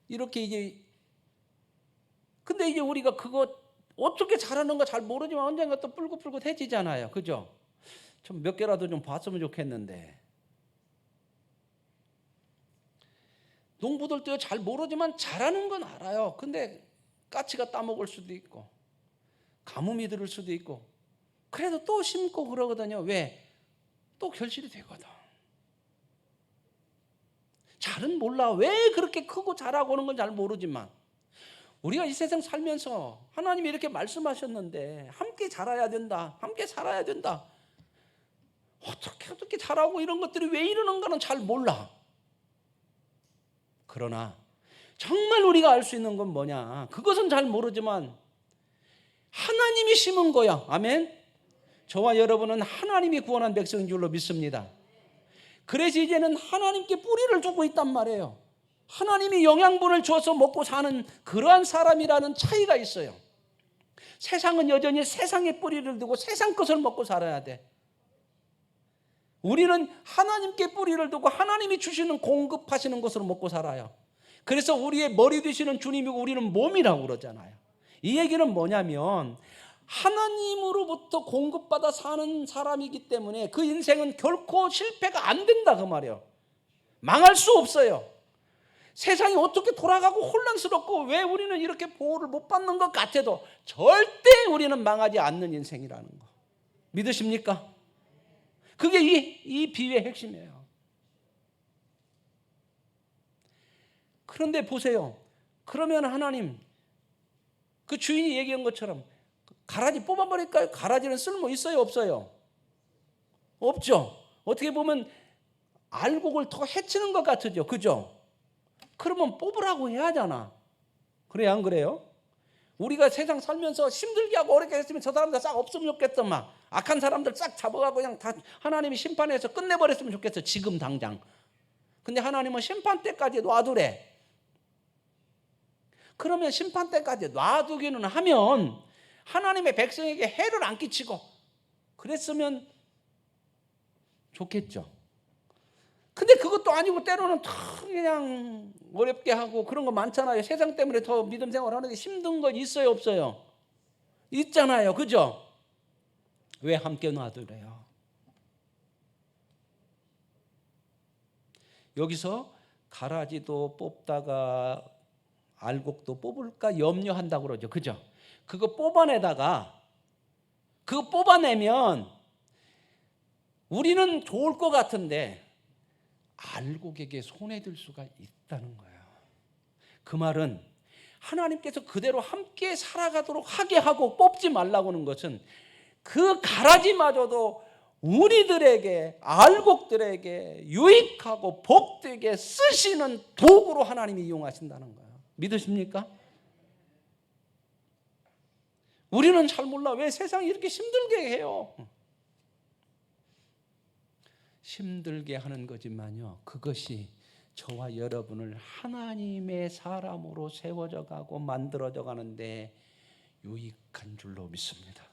이렇게 이제 근데 이제 우리가 그거 어떻게 잘하는가 잘 모르지만 언젠가 또 뿔긋뿔긋해지잖아요. 그죠? 좀 몇 개라도 좀 봤으면 좋겠는데 농부들도 잘 모르지만 잘하는 건 알아요. 근데 까치가 따먹을 수도 있고 가뭄이 들을 수도 있고 그래도 또 심고 그러거든요. 왜? 또 결실이 되거든. 잘은 몰라. 왜 그렇게 크고 잘하고 오는 건 잘 모르지만 우리가 이 세상 살면서 하나님이 이렇게 말씀하셨는데 함께 자라야 된다. 함께 살아야 된다. 어떻게 잘하고 이런 것들이 왜 이러는가는 잘 몰라. 그러나 정말 우리가 알 수 있는 건 뭐냐? 그것은 잘 모르지만 하나님이 심은 거야. 아멘. 저와 여러분은 하나님이 구원한 백성인 줄로 믿습니다. 그래서 이제는 하나님께 뿌리를 두고 있단 말이에요. 하나님이 영양분을 줘서 먹고 사는 그러한 사람이라는 차이가 있어요. 세상은 여전히 세상에 뿌리를 두고 세상 것을 먹고 살아야 돼. 우리는 하나님께 뿌리를 두고 하나님이 주시는 공급하시는 것으로 먹고 살아요. 그래서 우리의 머리 되시는 주님이고 우리는 몸이라고 그러잖아요. 이 얘기는 뭐냐면 하나님으로부터 공급받아 사는 사람이기 때문에 그 인생은 결코 실패가 안 된다 그 말이에요. 망할 수 없어요. 세상이 어떻게 돌아가고 혼란스럽고 왜 우리는 이렇게 보호를 못 받는 것 같아도 절대 우리는 망하지 않는 인생이라는 거 믿으십니까? 그게 이 비유의 핵심이에요. 그런데 보세요. 그러면 하나님 그 주인이 얘기한 것처럼 가라지 뽑아버릴까요? 가라지는 쓸모 있어요? 없어요? 없죠. 어떻게 보면 알곡을 더 해치는 것 같으죠. 그죠? 그러면 뽑으라고 해야 하잖아. 그래요? 안 그래요? 우리가 세상 살면서 힘들게 하고 어렵게 했으면 저 사람들 싹 없으면 좋겠다. 막 악한 사람들 싹 잡아가고 그냥 다 하나님이 심판해서 끝내버렸으면 좋겠어. 지금 당장. 근데 하나님은 심판 때까지 놔두래. 그러면 심판 때까지 놔두기는 하면 하나님의 백성에게 해를 안 끼치고 그랬으면 좋겠죠. 근데 그것도 아니고 때로는 더 그냥 어렵게 하고 그런 거 많잖아요. 세상 때문에 더 믿음 생활하는 게 힘든 거 있어요, 없어요? 있잖아요. 그죠? 왜 함께 놔두래요? 여기서 가라지도 뽑다가 알곡도 뽑을까 염려한다고 그러죠. 그죠? 그거 뽑아내다가 그거 뽑아내면 우리는 좋을 것 같은데 알곡에게 손해될 수가 있다는 거예요. 그 말은 하나님께서 그대로 함께 살아가도록 하게 하고 뽑지 말라고 하는 것은 그 가라지마저도 우리들에게 알곡들에게 유익하고 복되게 쓰시는 도구로 하나님이 이용하신다는 거예요. 믿으십니까? 우리는 잘 몰라. 왜 세상이 이렇게 힘들게 해요? 힘들게 하는 거지만요. 그것이 저와 여러분을 하나님의 사람으로 세워져 가고 만들어져 가는데 유익한 줄로 믿습니다.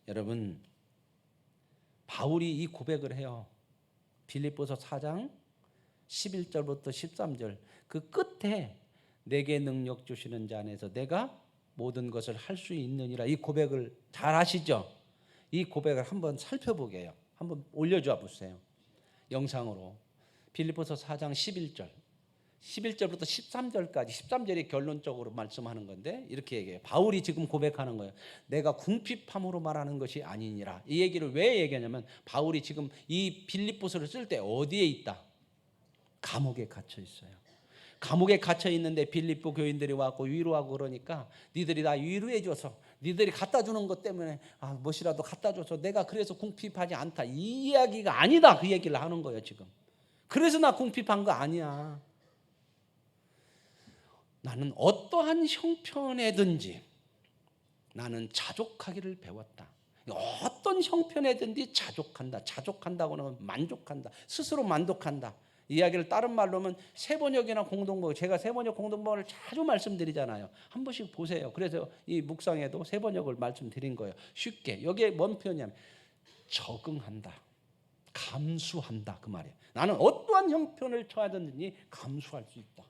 여러분, 바울이 이 고백을 해요. 빌립보서 4장 11절부터 13절 그 끝에 내게 능력 주시는 자 안에서 내가 모든 것을 할 수 있느니라 이 고백을 잘 아시죠? 이 고백을 한번 살펴보게요. 한번 올려줘 보세요. 영상으로. 빌립보서 4장 11절부터 13절까지 13절이 결론적으로 말씀하는 건데 이렇게 얘기해요. 바울이 지금 고백하는 거예요. 내가 궁핍함으로 말하는 것이 아니니라. 이 얘기를 왜 얘기하냐면 바울이 지금 이 빌립보서를 쓸 때 어디에 있다? 감옥에 갇혀 있어요. 감옥에 갇혀 있는데 빌립보 교인들이 와서 위로하고 그러니까 니들이 나 위로해 줘서 니들이 갖다 주는 것 때문에 무엇이라도 갖다 줘서 내가 그래서 궁핍하지 않다. 이 이야기가 아니다. 그 얘기를 하는 거예요 지금. 그래서 나 궁핍한 거 아니야. 나는 어떠한 형편에든지 나는 자족하기를 배웠다. 어떤 형편이든지 자족한다. 자족한다고는 만족한다. 스스로 만족한다. 이야기를 다른 말로 하면 세번역이나 공동번, 제가 세번역 공동번을 자주 말씀드리잖아요. 한 번씩 보세요. 그래서 이 묵상에도 세번역을 말씀드린 거예요. 쉽게. 여기에 뭔 표현이냐면 적응한다. 감수한다. 그 말이에요. 나는 어떠한 형편을 처하든지 감수할 수 있다.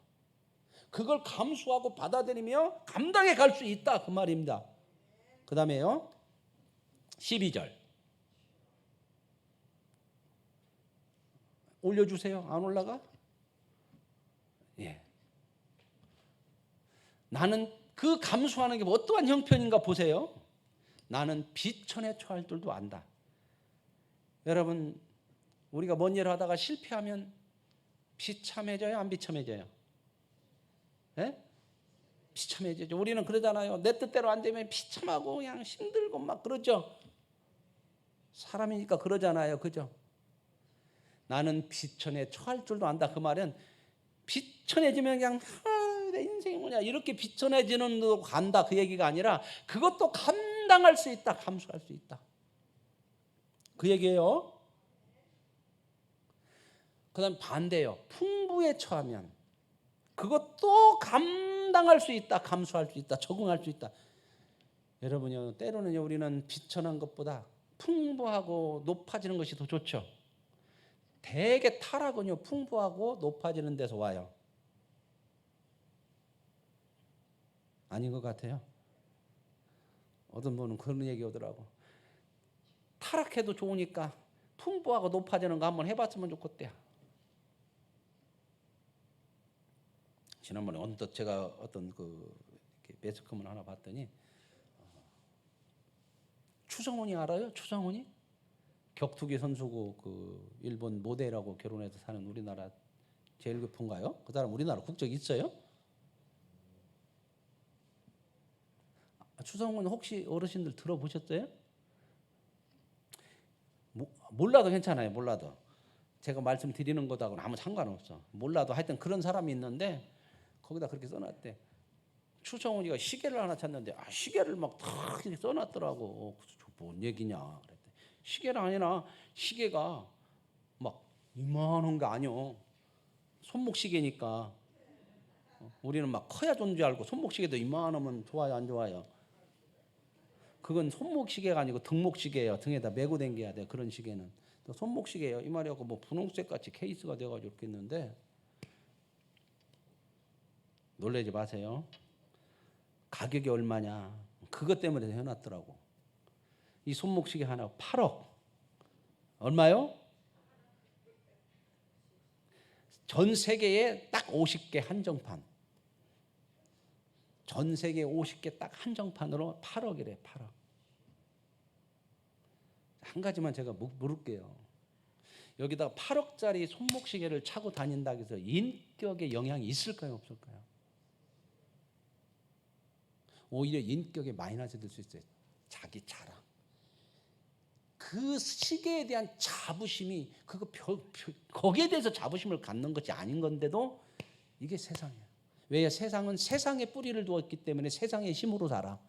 그걸 감수하고 받아들이며 감당해 갈 수 있다. 그 말입니다. 그 다음에요. 12절. 올려주세요. 안 올라가? 예. 나는 그 감수하는 게 어떠한 형편인가 보세요. 나는 비천에 처할 줄도 안다. 여러분, 우리가 뭔 일을 하다가 실패하면 비참해져요? 안 비참해져요? 예? 비참해지죠. 우리는 그러잖아요. 내 뜻대로 안 되면 비참하고 그냥 힘들고 막 그러죠. 사람이니까 그러잖아요. 그죠? 나는 비천에 처할 줄도 안다. 그 말은 비천해지면 그냥 내 인생이 뭐냐 이렇게 비천해지는 도 간다 그 얘기가 아니라 그것도 감당할 수 있다. 감수할 수 있다. 그 얘기예요. 그 다음 반대요. 풍부에 처하면 그것도 감당할 수 있다. 감수할 수 있다. 적응할 수 있다. 여러분요, 때로는요 우리는 비천한 것보다 풍부하고 높아지는 것이 더 좋죠. 대개 타락은요 풍부하고 높아지는 데서 와요. 아닌 것 같아요. 어떤 분은 그런 얘기 오더라고. 타락해도 좋으니까 풍부하고 높아지는 거 한번 해봤으면 좋겠대요. 지난번에 언뜻 제가 어떤 그 매스컴을 하나 봤더니 추성훈이 알아요? 추성훈이? 격투기 선수고 그 일본 모델하고 결혼해서 사는 우리나라 제일 급한가요? 그 사람 우리나라 국적 있어요? 추성훈 혹시 어르신들 들어보셨어요? 몰라도 괜찮아요. 몰라도 제가 말씀드리는 것하고는 아무 상관없어. 몰라도 하여튼 그런 사람이 있는데 거기다 그렇게 써놨대. 추성훈이가 시계를 하나 찾는데 시계를 막 탁 이렇게 써놨더라고. 뭔 얘기냐 그랬대. 시계가 아니라 시계가 막 이만한 거 아니요. 손목 시계니까 우리는 막 커야 좋은 줄 알고 손목 시계도 이만하면 좋아요 안 좋아요? 그건 손목 시계가 아니고 등목 시계예요. 등에다 메고 댕겨야 돼. 그런 시계는 손목 시계예요. 이 말이하고 뭐 분홍색 같이 케이스가 돼가지고 이렇게 있는데 놀라지 마세요. 가격이 얼마냐? 그것 때문에 해놨더라고. 이 손목 시계 하나 8억. 얼마요? 전 세계에 딱 50개 한정판. 전 세계 50개 딱 한정판으로 8억이래. 8억. 한 가지만 제가 물을게요. 여기다가 8억짜리 손목 시계를 차고 다닌다고 해서 인격에 영향이 있을까요? 없을까요? 오히려 인격에 마이너스 될 수 있어요. 자기 자랑. 그 시계에 대한 자부심이 거기에 대해서 자부심을 갖는 것이 아닌 건데도 이게 세상이야. 왜요? 세상은 세상에 뿌리를 두었기 때문에 세상의 힘으로 살아.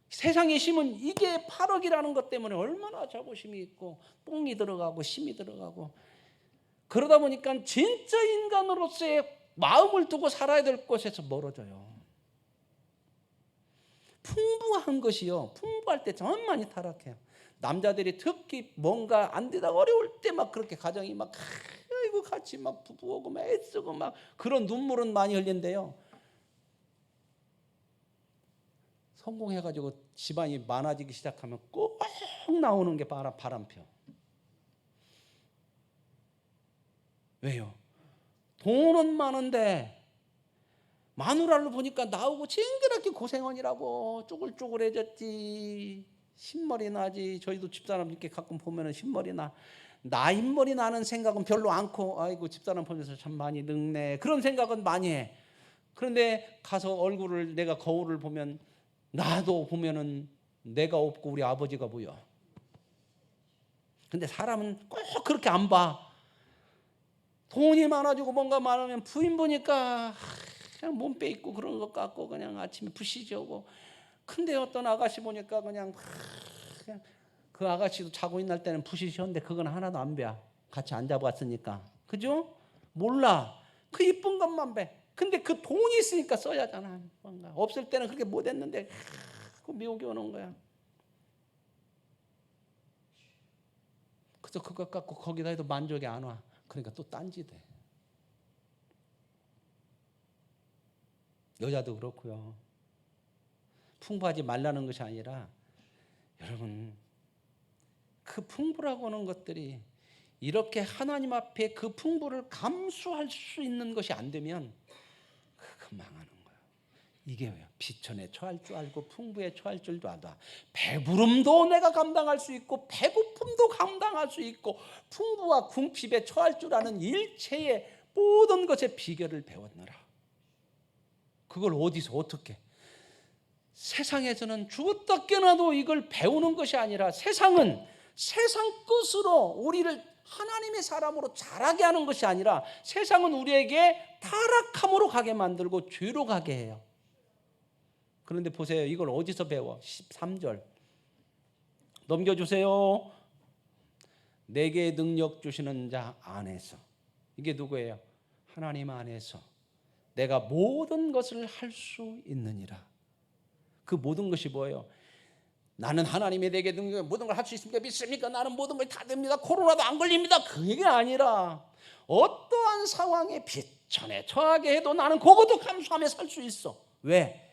세상의 힘은 이게 8억이라는 것 때문에 얼마나 자부심이 있고 뽕이 들어가고 힘이 들어가고 그러다 보니까 진짜 인간으로서의 마음을 두고 살아야 될 곳에서 멀어져요. 풍부한 것이요. 풍부할 때 참 많이 타락해요. 남자들이 특히 뭔가 안 되다 어려울 때 막 그렇게 가정이 막 아이고 같이 막 부부하고 막 애쓰고 막 그런 눈물은 많이 흘린대요. 성공해가지고 집안이 많아지기 시작하면 꼭 나오는 게 바람표. 왜요? 돈은 많은데 마누라를 보니까 나오고 징그럽게 고생원이라고 쭈글쭈글해졌지. 흰머리 나지. 저희도 집사람 이렇게 가끔 보면은 흰머리 나. 나 흰머리 나는 생각은 별로 않고 아이고 집사람 보면서 참 많이 늙네. 그런 생각은 많이 해. 그런데 가서 얼굴을 내가 거울을 보면 나도 보면은 내가 없고 우리 아버지가 보여. 근데 사람은 꼭 그렇게 안 봐. 돈이 많아지고 뭔가 많으면 부인 보니까 그냥 몸빼 있고 그런 것 같고 그냥 아침에 부시지 오고 근데 어떤 아가씨 보니까 그냥 그 아가씨도 자고 있는 때는 부시시한데 그건 하나도 안 배. 같이 안 잡았으니까. 그죠? 몰라. 그 이쁜 것만 배. 근데 그 돈이 있으니까 써야잖아. 뭔가. 없을 때는 그렇게 못했는데 그 미혹이 오는 거야. 그래서 그것 갖고 거기다 해도 만족이 안 와. 그러니까 또 딴짓해. 여자도 그렇고요. 풍부하지 말라는 것이 아니라 여러분 그 풍부라고 하는 것들이 이렇게 하나님 앞에 그 풍부를 감수할 수 있는 것이 안 되면 그거 망하는 거예요. 이게 왜요? 비천에 처할 줄 알고 풍부에 처할 줄도 알아. 배부름도 내가 감당할 수 있고 배고픔도 감당할 수 있고 풍부와 궁핍에 처할 줄 아는 일체의 모든 것의 비결을 배웠노라. 그걸 어디서 어떻게? 세상에서는 죽었다 깨어나도 이걸 배우는 것이 아니라 세상은 세상 것으로 우리를 하나님의 사람으로 자라게 하는 것이 아니라 세상은 우리에게 타락함으로 가게 만들고 죄로 가게 해요. 그런데 보세요. 이걸 어디서 배워? 13절 넘겨주세요. 내게 능력 주시는 자 안에서. 이게 누구예요? 하나님 안에서 내가 모든 것을 할 수 있느니라. 그 모든 것이 뭐예요? 나는 하나님의 내게 능력 모든 걸 할 수 있습니까? 믿습니까? 나는 모든 걸 다 됩니다. 코로나도 안 걸립니다. 그게 아니라 어떠한 상황에 비천에 처하게 해도 나는 그것도 감수하며 살 수 있어. 왜?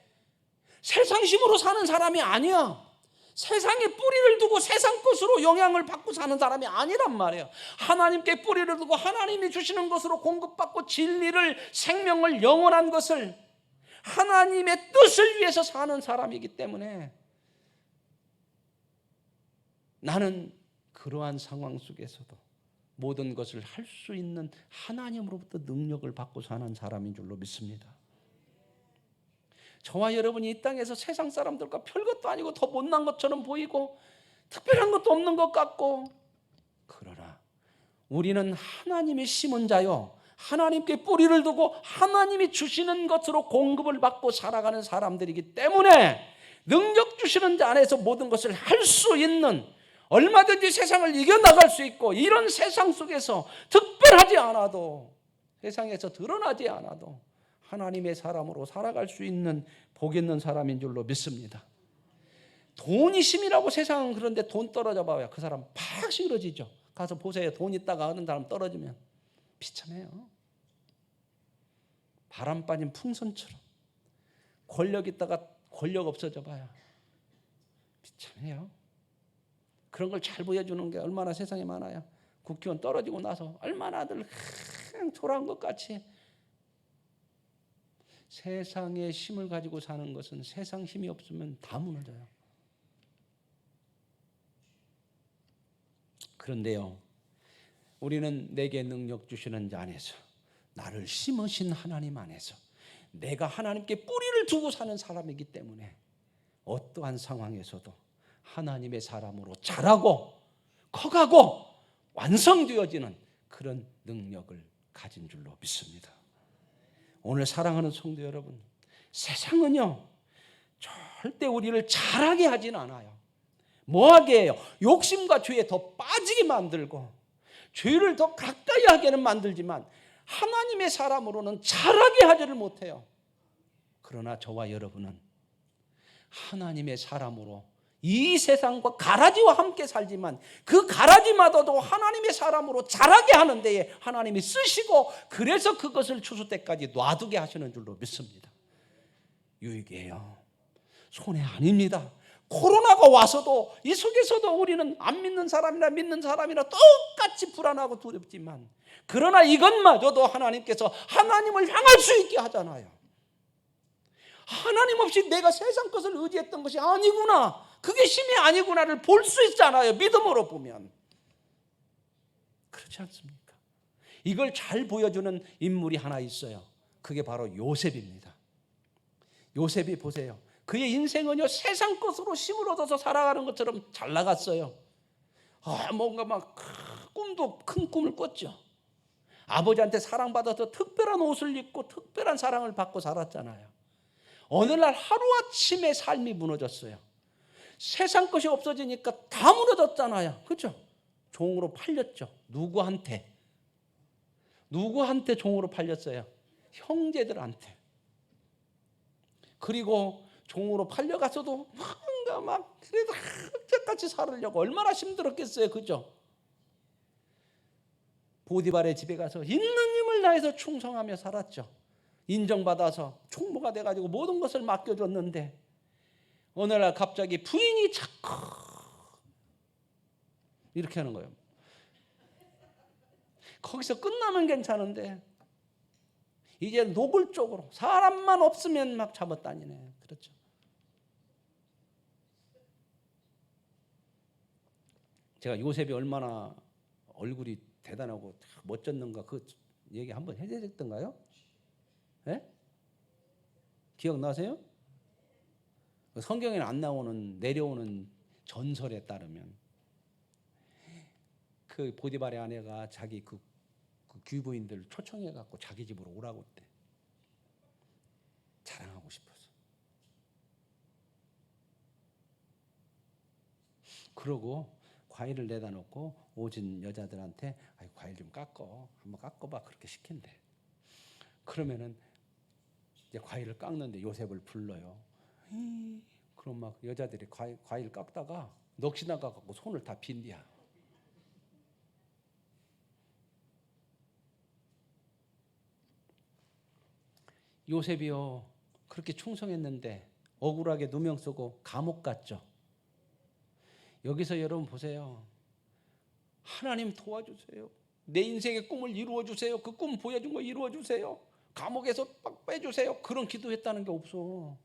세상심으로 사는 사람이 아니야. 세상에 뿌리를 두고 세상 것으로 영향을 받고 사는 사람이 아니란 말이에요. 하나님께 뿌리를 두고 하나님이 주시는 것으로 공급받고 진리를, 생명을, 영원한 것을 하나님의 뜻을 위해서 사는 사람이기 때문에 나는 그러한 상황 속에서도 모든 것을 할 수 있는 하나님으로부터 능력을 받고 사는 사람인 줄로 믿습니다. 저와 여러분이 이 땅에서 세상 사람들과 별것도 아니고 더 못난 것처럼 보이고 특별한 것도 없는 것 같고, 그러나 우리는 하나님의 심은 자요, 하나님께 뿌리를 두고 하나님이 주시는 것으로 공급을 받고 살아가는 사람들이기 때문에 능력 주시는 자 안에서 모든 것을 할 수 있는, 얼마든지 세상을 이겨나갈 수 있고, 이런 세상 속에서 특별하지 않아도, 세상에서 드러나지 않아도 하나님의 사람으로 살아갈 수 있는 복 있는 사람인 줄로 믿습니다. 돈이 심이라고 세상은 그런데 돈 떨어져 봐요. 그 사람 팍 시그러지죠. 가서 보세요. 돈 있다가 어느 사람 떨어지면 비참해요. 바람 빠진 풍선처럼 권력 있다가 권력 없어져 봐요. 비참해요. 그런 걸 잘 보여주는 게 얼마나 세상에 많아요. 국회의원 떨어지고 나서 얼마나들 그냥 초라한 것 같이. 세상의 힘을 가지고 사는 것은 세상 힘이 없으면 다 무너져요. 그런데요, 우리는 내게 능력 주시는 자 안에서, 나를 심으신 하나님 안에서 내가 하나님께 뿌리를 두고 사는 사람이기 때문에 어떠한 상황에서도 하나님의 사람으로 자라고 커가고 완성되어지는 그런 능력을 가진 줄로 믿습니다. 오늘 사랑하는 성도 여러분, 세상은요 절대 우리를 잘하게 하진 않아요. 뭐하게 해요? 욕심과 죄에 더 빠지게 만들고 죄를 더 가까이 하게는 만들지만 하나님의 사람으로는 잘하게 하지를 못해요. 그러나 저와 여러분은 하나님의 사람으로 이 세상과 가라지와 함께 살지만 그 가라지마다도 하나님의 사람으로 자라게 하는 데에 하나님이 쓰시고, 그래서 그것을 추수 때까지 놔두게 하시는 줄로 믿습니다. 유익이에요. 손해 아닙니다. 코로나가 와서도 이 속에서도 우리는 안 믿는 사람이나 믿는 사람이나 똑같이 불안하고 두렵지만, 그러나 이것마저도 하나님께서 하나님을 향할 수 있게 하잖아요. 하나님 없이 내가 세상 것을 의지했던 것이 아니구나, 그게 힘이 아니구나를 볼 수 있잖아요. 믿음으로 보면. 그렇지 않습니까? 이걸 잘 보여주는 인물이 하나 있어요. 그게 바로 요셉입니다. 요셉이 보세요. 그의 인생은요 세상 것으로 힘을 얻어서 살아가는 것처럼 잘 나갔어요. 뭔가 막 꿈도 큰 꿈을 꿨죠. 아버지한테 사랑받아서 특별한 옷을 입고 특별한 사랑을 받고 살았잖아요. 어느 날 하루아침에 삶이 무너졌어요. 세상 것이 없어지니까 다 무너졌잖아요. 그렇죠? 종으로 팔렸죠. 누구한테 종으로 팔렸어요? 형제들한테. 그리고 종으로 팔려가서도 뭔가 막 그래도 흑제같이 살으려고 얼마나 힘들었겠어요. 그죠? 보디발의 집에 가서 있는 힘을 다해서 충성하며 살았죠. 인정받아서 총무가 돼가지고 모든 것을 맡겨줬는데 어느 날 갑자기 부인이 자꾸 이렇게 하는 거예요. 거기서 끝나면 괜찮은데 이제 노골적으로 사람만 없으면 막 잡아다니네. 그렇죠. 제가 요셉이 얼마나 얼굴이 대단하고 멋졌는가 그 얘기 한번 해드렸던가요? 네? 기억나세요? 성경에는 안 나오는 내려오는 전설에 따르면 그 보디발의 아내가 자기 그 귀부인들 초청해 갖고 자기 집으로 오라고 했대. 자랑하고 싶어서. 그러고 과일을 내다 놓고 오진 여자들한테 과일 좀 한번 깎아봐 그렇게 시킨대. 그러면은 이제 과일을 깎는데 요셉을 불러요. 그럼 막 여자들이 과일 깎다가 넋이 나가갖고 손을 다 빈디야. 요셉이요 그렇게 충성했는데 억울하게 누명 쓰고 감옥 갔죠. 여기서 여러분 보세요. 하나님 도와주세요. 내 인생의 꿈을 이루어주세요. 그 꿈 보여준 거 이루어주세요. 감옥에서 막 빼주세요. 그런 기도했다는 게 없어.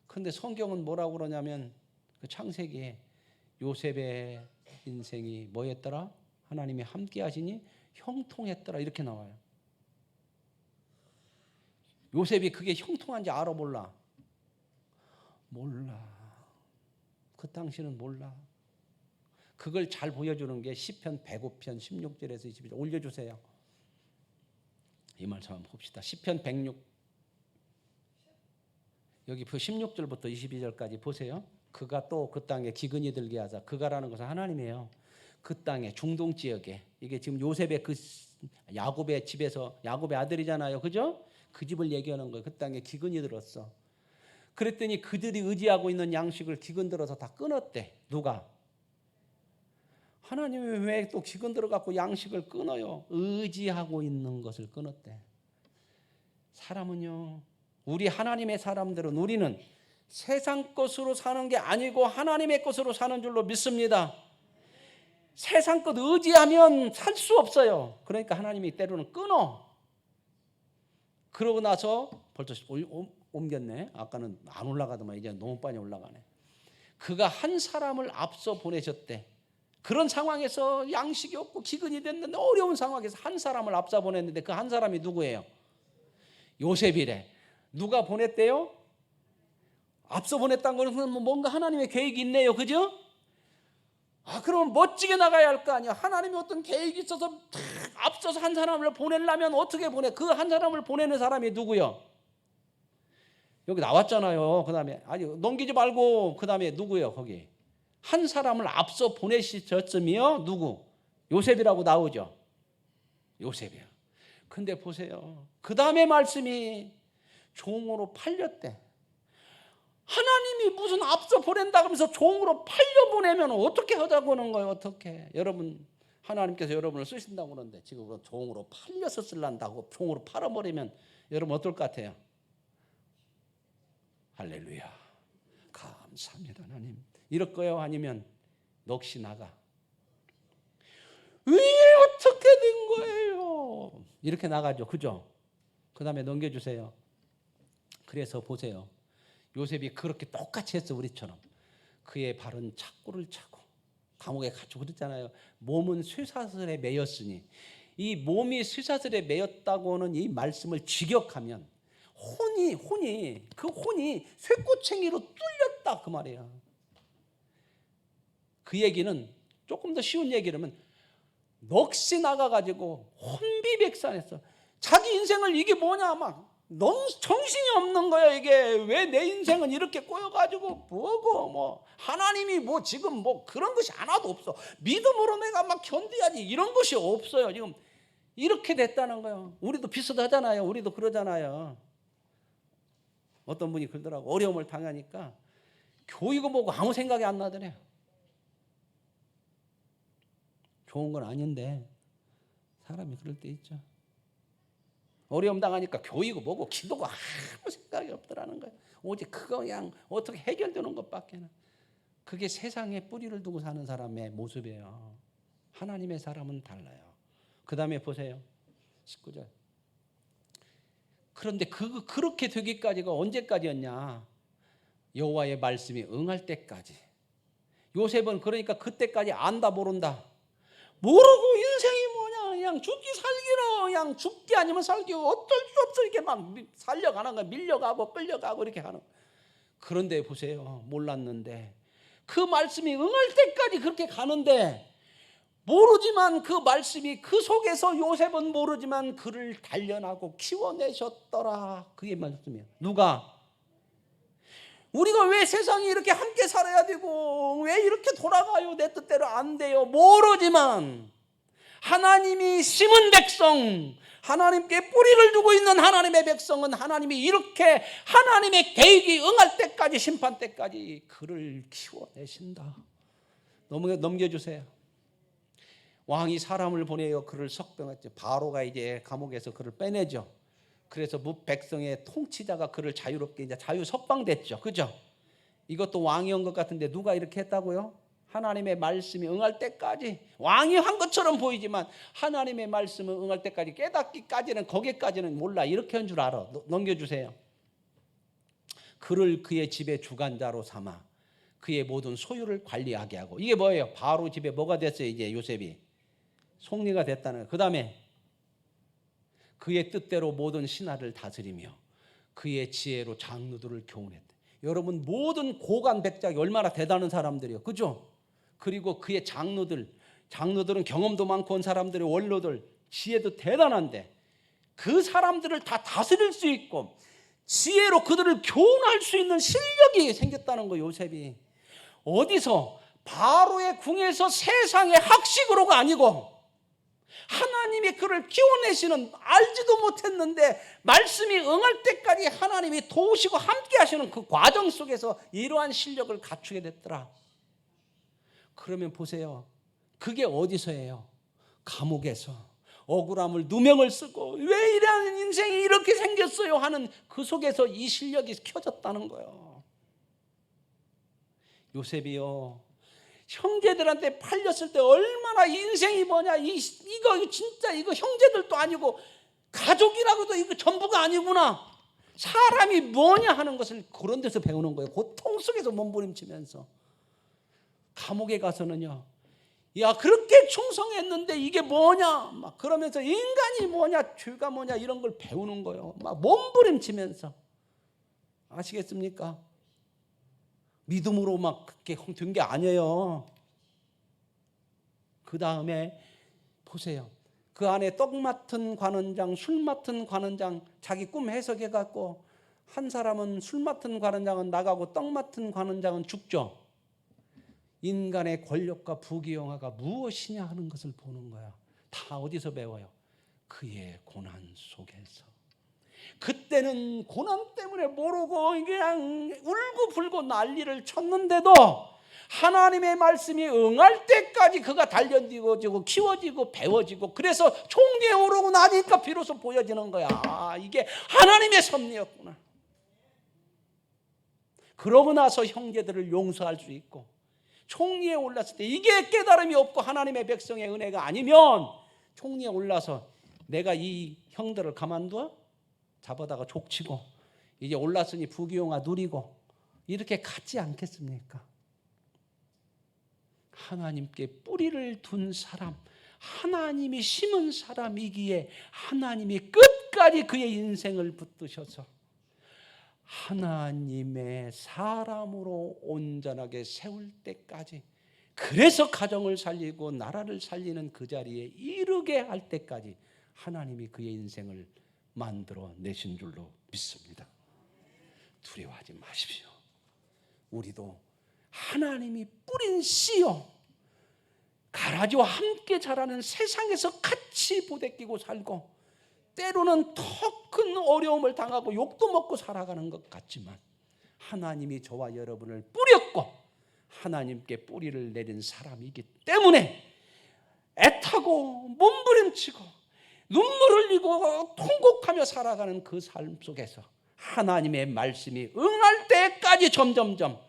그런데 성경은 뭐라고 그러냐면 그 창세기에 요셉의 인생이 뭐였더라? 하나님이 함께 하시니 형통했더라 이렇게 나와요. 요셉이 그게 형통한지 알아 몰라? 몰라. 그 당시는 몰라. 그걸 잘 보여주는 게 시편 105편 16절에서 22절 올려주세요. 이 말씀 한번 봅시다. 시편 106 여기 그 16절부터 22절까지 보세요. 그가 또 그 땅에 기근이 들게 하자. 그가라는 것은 하나님이에요. 그 땅에 중동 지역에 이게 지금 요셉의 그 야곱의 집에서 야곱의 아들이잖아요. 그죠? 그 집을 얘기하는 거예요. 그 땅에 기근이 들었어. 그랬더니 그들이 의지하고 있는 양식을 기근 들어서 다 끊었대. 누가? 하나님이 왜 또 기근 들어갖고 양식을 끊어요? 의지하고 있는 것을 끊었대. 사람은요. 우리 하나님의 사람들은 우리는 세상 것으로 사는 게 아니고 하나님의 것으로 사는 줄로 믿습니다. 세상 것 의지하면 살 수 없어요. 그러니까 하나님이 때로는 끊어. 그러고 나서 벌써 옮겼네. 아까는 안 올라가더만 이제 너무 빨리 올라가네. 그가 한 사람을 앞서 보내셨대. 그런 상황에서 양식이 없고 기근이 됐는데 어려운 상황에서 한 사람을 앞서 보냈는데 그 한 사람이 누구예요? 요셉이래. 누가 보냈대요? 앞서 보냈다는 것은 뭔가 하나님의 계획이 있네요. 그죠? 그러면 멋지게 나가야 할 거 아니야. 하나님이 어떤 계획이 있어서 앞서서 한 사람을 보내려면 어떻게 보내? 그 한 사람을 보내는 사람이 누구요? 여기 나왔잖아요. 그 다음에 아니 넘기지 말고 그 다음에 누구요? 거기 한 사람을 앞서 보내셨으며 누구? 요셉이라고 나오죠. 요셉이야. 근데 보세요. 그 다음에 말씀이 종으로 팔렸대. 하나님이 무슨 앞서 보낸다 그러면서 종으로 팔려보내면 어떻게 하자고 하는 거예요? 어떻게? 여러분 하나님께서 여러분을 쓰신다고 그러는데 지금 종으로 팔려서 쓰려고 종으로 팔아버리면 여러분 어떨 것 같아요? 할렐루야. 감사합니다 하나님. 이럴 거예요? 아니면 넋이 나가? 왜 어떻게 된 거예요? 이렇게 나가죠. 그죠? 그 다음에 넘겨주세요. 그래서 보세요. 요셉이 그렇게 똑같이 했어. 우리처럼. 그의 발은 착고를 차고 감옥에 갇히고 그랬잖아요. 몸은 쇠사슬에 매였으니 이 몸이 쇠사슬에 매였다고는 이 말씀을 직역하면 혼이 쇠꼬챙이로 뚫렸다 그 말이야. 그 얘기는 조금 더 쉬운 얘기라면 넋이 나가가지고 혼비백산했어. 자기 인생을 이게 뭐냐 막 너무 정신이 없는 거야. 이게 왜 내 인생은 이렇게 꼬여가지고 뭐고 뭐 하나님이 뭐 지금 뭐 그런 것이 하나도 없어. 믿음으로 내가 막 견뎌야지 이런 것이 없어요. 지금 이렇게 됐다는 거예요. 우리도 비슷하잖아요. 우리도 그러잖아요. 어떤 분이 그러더라고. 어려움을 당하니까 교육을 보고 아무 생각이 안 나더래요. 좋은 건 아닌데 사람이 그럴 때 있죠. 어려움 당하니까 교육을 보고 기도가 아무 생각이 없더라는 거예요. 오직 그거 그냥 어떻게 해결되는 것밖에는. 그게 세상에 뿌리를 두고 사는 사람의 모습이에요. 하나님의 사람은 달라요. 그 다음에 보세요. 19절. 그런데 그렇게 되기까지가 언제까지였냐? 여호와의 말씀이 응할 때까지. 요셉은 그러니까 그때까지 안다 모른다. 모르고 인생이 뭐냐 그냥 죽기 살기로 그냥 죽기 아니면 살기 어쩔 수 없어 이렇게 막 살려가는 거야. 밀려가고 끌려가고 이렇게 하는. 그런데 보세요. 몰랐는데 그 말씀이 응할 때까지 그렇게 가는데 모르지만 그 말씀이 그 속에서 요셉은 모르지만 그를 단련하고 키워내셨더라. 그게 말씀이에요. 누가? 우리가 왜 세상이 이렇게 함께 살아야 되고 왜 이렇게 돌아가요? 내 뜻대로 안 돼요. 모르지만 하나님이 심은 백성, 하나님께 뿌리를 두고 있는 하나님의 백성은 하나님이 이렇게 하나님의 계획이 응할 때까지 심판 때까지 그를 키워내신다. 넘겨주세요. 왕이 사람을 보내어 그를 석병했죠. 바로가 이제 감옥에서 그를 빼내죠. 그래서 백성의 통치자가 그를 자유롭게 이제 자유 석방됐죠. 그죠? 이것도 왕이 한 것 같은데 누가 이렇게 했다고요? 하나님의 말씀이 응할 때까지. 왕이 한 것처럼 보이지만 하나님의 말씀을 응할 때까지 깨닫기까지는 거기까지는 몰라. 이렇게 한 줄 알아. 넘겨주세요. 그를 그의 집의 주관자로 삼아 그의 모든 소유를 관리하게 하고. 이게 뭐예요? 바로 집에 뭐가 됐어요? 이제 요셉이 총리가 됐다는 거예요. 그 다음에 그의 뜻대로 모든 신하를 다스리며 그의 지혜로 장로들을 교훈했다. 여러분 모든 고관 백작이 얼마나 대단한 사람들이에요. 그죠? 그리고 그의 장로들은 경험도 많고 온 사람들의 원로들 지혜도 대단한데 그 사람들을 다 다스릴 수 있고 지혜로 그들을 교훈할 수 있는 실력이 생겼다는 거예요. 요셉이 어디서? 바로의 궁에서 세상의 학식으로가 아니고 하나님이 그를 키워내시는 알지도 못했는데 말씀이 응할 때까지 하나님이 도우시고 함께 하시는 그 과정 속에서 이러한 실력을 갖추게 됐더라. 그러면 보세요. 그게 어디서예요? 감옥에서 억울함을 누명을 쓰고 왜 이런 인생이 이렇게 생겼어요 하는 그 속에서 이 실력이 켜졌다는 거예요. 요셉이요 형제들한테 팔렸을 때 얼마나 인생이 뭐냐 이거 진짜 이거 형제들도 아니고 가족이라고도 이거 전부가 아니구나 사람이 뭐냐 하는 것을 그런 데서 배우는 거예요. 고통 속에서 몸부림치면서 감옥에 가서는요 야 그렇게 충성했는데 이게 뭐냐 막 그러면서 인간이 뭐냐 죄가 뭐냐 이런 걸 배우는 거예요. 막 몸부림치면서 아시겠습니까? 믿음으로 막 그렇게 된 게 아니에요. 그 다음에 보세요. 그 안에 떡 맡은 관원장, 술 맡은 관원장 자기 꿈 해석해 갖고 한 사람은 술 맡은 관원장은 나가고 떡 맡은 관원장은 죽죠. 인간의 권력과 부귀영화가 무엇이냐 하는 것을 보는 거야. 다 어디서 배워요? 그의 고난 속에서. 그때는 고난 때문에 모르고 그냥 울고불고 난리를 쳤는데도 하나님의 말씀이 응할 때까지 그가 단련되어지고 키워지고 배워지고 그래서 총리에 오르고 나니까 비로소 보여지는 거야. 아, 이게 하나님의 섭리였구나. 그러고 나서 형제들을 용서할 수 있고 총리에 올랐을 때 이게 깨달음이 없고 하나님의 백성의 은혜가 아니면 총리에 올라서 내가 이 형들을 가만둬? 잡아다가 족치고 이제 올랐으니 부귀영화 누리고 이렇게 갖지 않겠습니까? 하나님께 뿌리를 둔 사람, 하나님이 심은 사람이기에 하나님이 끝까지 그의 인생을 붙드셔서 하나님의 사람으로 온전하게 세울 때까지 그래서 가정을 살리고 나라를 살리는 그 자리에 이르게 할 때까지 하나님이 그의 인생을 만들어 내신 줄로 믿습니다. 두려워하지 마십시오. 우리도 하나님이 뿌린 씨요, 가라지와 함께 자라는 세상에서 같이 부대끼고 살고 때로는 더 큰 어려움을 당하고 욕도 먹고 살아가는 것 같지만 하나님이 저와 여러분을 뿌렸고 하나님께 뿌리를 내린 사람이기 때문에 애타고 몸부림치고 눈물 흘리고 통곡하며 살아가는 그 삶 속에서 하나님의 말씀이 응할 때까지 점점점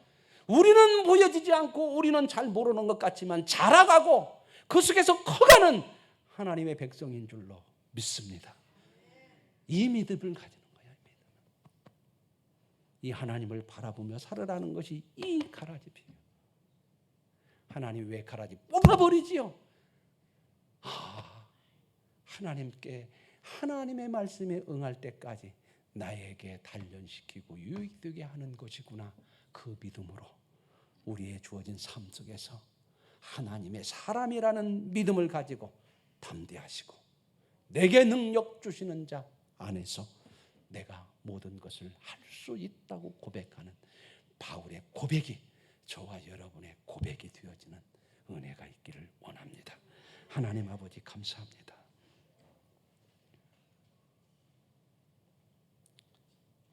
우리는 보여지지 않고 우리는 잘 모르는 것 같지만 자라가고 그 속에서 커가는 하나님의 백성인 줄로 믿습니다. 이 믿음을 가지는 거야. 이 하나님을 바라보며 살아가는 것이 이 가라지 피예요. 하나님 왜 가라지 뽑아버리지요? 하나님께 하나님의 말씀에 응할 때까지 나에게 단련시키고 유익되게 하는 것이구나. 그 믿음으로 우리의 주어진 삶 속에서 하나님의 사람이라는 믿음을 가지고 담대하시고 내게 능력 주시는 자 안에서 내가 모든 것을 할 수 있다고 고백하는 바울의 고백이 저와 여러분의 고백이 되어지는 은혜가 있기를 원합니다. 하나님 아버지 감사합니다.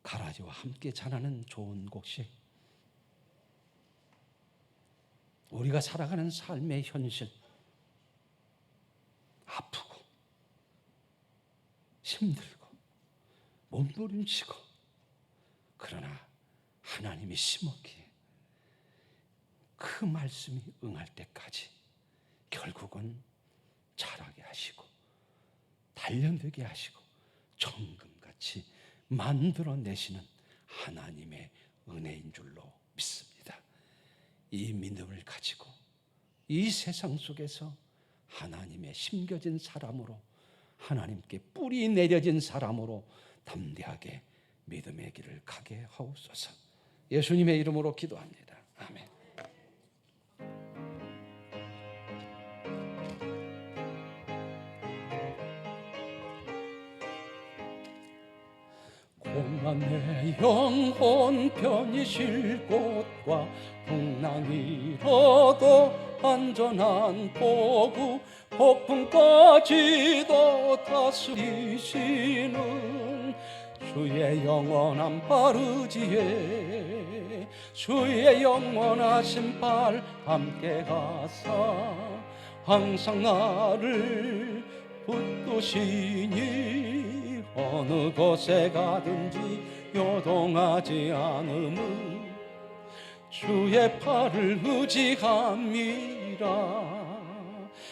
가라지와 함께 자라는 좋은 곡식, 우리가 살아가는 삶의 현실, 아프고 힘들고 몸부림치고 그러나 하나님이 심었기에 그 말씀이 응할 때까지 결국은 자라게 하시고 단련되게 하시고 정금같이 만들어내시는 하나님의 은혜인 줄로 믿습니다. 이 믿음을 가지고 이 세상 속에서 하나님의 심겨진 사람으로 하나님께 뿌리 내려진 사람으로 담대하게 믿음의 길을 가게 하옵소서. 예수님의 이름으로 기도합니다. 아멘. 고난 내 영혼 편히 쉴 곳과 풍랑이라도 안전한 포구 폭풍까지도 다스리시는 주의 영원한 바르지에 주의 영원하신 발 함께 가사 항상 나를 붙드시니 어느 곳에 가든지 요동하지 않음은 주의 팔을 의지함이라.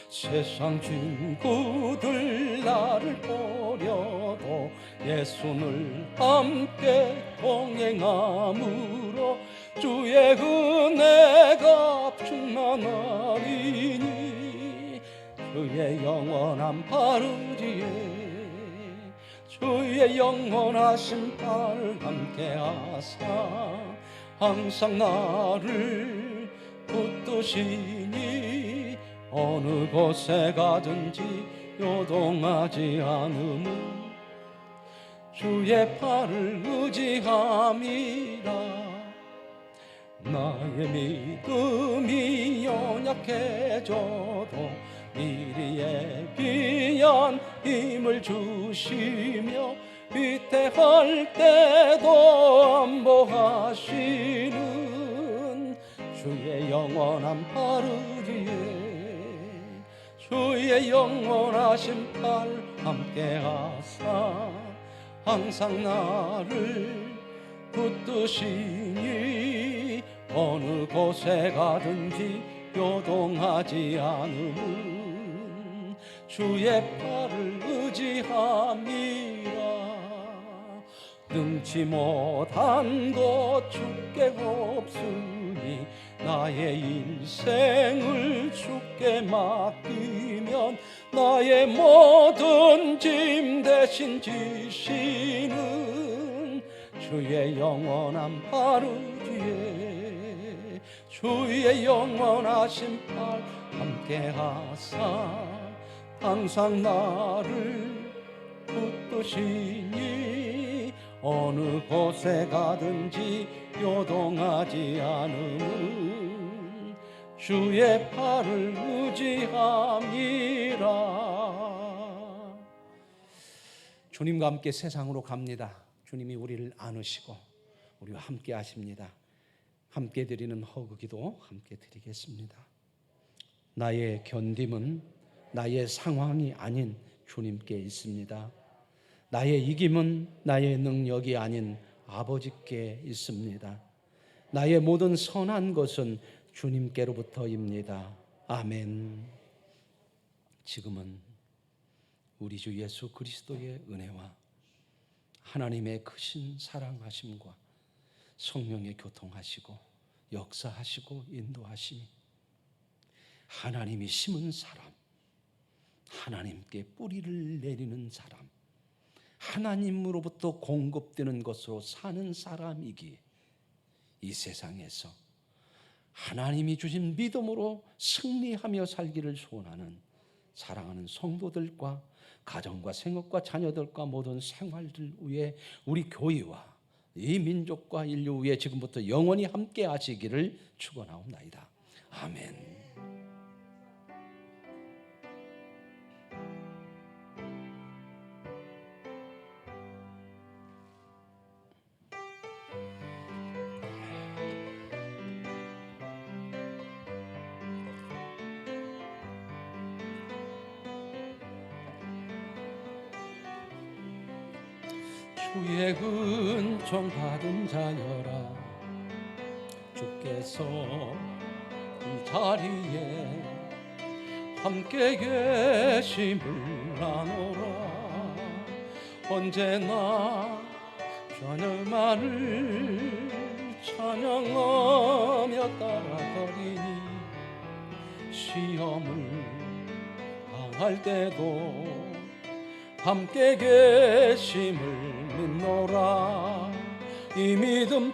세상 친구들 나를 버려도 예수를 함께 동행함으로 주의 은혜가 충만하리니 주의 영원한 발 의지에 주의 영원하신 팔 함께 하사 항상 나를 붙드시니 어느 곳에 가든지 요동하지 않음은 주의 팔을 의지함이라. 나의 믿음이 연약해져도 미리 예비한 힘을 주시며 위태할 때도 안보하시는 주의 영원한 팔 의지에 주의 영원하신 팔 함께 하사 항상 나를 붙드시니 어느 곳에 가든지 요동하지 않음은 주의 팔을 의지함이라. 능치 못한 것 주께 없으니 나의 인생을 주께 맡기면 나의 모든 짐 대신 지시는 주의 영원한 팔 의지에 주의 영원하신 팔 함께 하사 항상 나를 주시니 어느 곳에 가든지 요동하지 않음은 주의 팔을 의지함이라. 주님과 함께 세상으로 갑니다. 주님이 우리를 안으시고 우리와 함께 하십니다. 함께 드리는 허구기도 함께 드리겠습니다. 나의 견딤은 나의 상황이 아닌 주님께 있습니다. 나의 이김은 나의 능력이 아닌 아버지께 있습니다. 나의 모든 선한 것은 주님께로부터입니다. 아멘. 지금은 우리 주 예수 그리스도의 은혜와 하나님의 크신 사랑하심과 성령의 교통하시고 역사하시고 인도하심이 하나님이 심은 사람, 하나님께 뿌리를 내리는 사람, 하나님으로부터 공급되는 것으로 사는 사람이기에 이 세상에서 하나님이 주신 믿음으로 승리하며 살기를 소원하는 사랑하는 성도들과 가정과 생업과 자녀들과 모든 생활들 위해 우리 교회와 이 민족과 인류 위에 지금부터 영원히 함께 하시기를 축원하옵나이다. 아멘. 주의 은총 받은 자여라, 주께서 이 자리에 함께 계심을 아노라. 언제나 전음하를 찬양하며 따라가리니 시험을 당할 때도 함께 계심을 믿노라. 이 믿음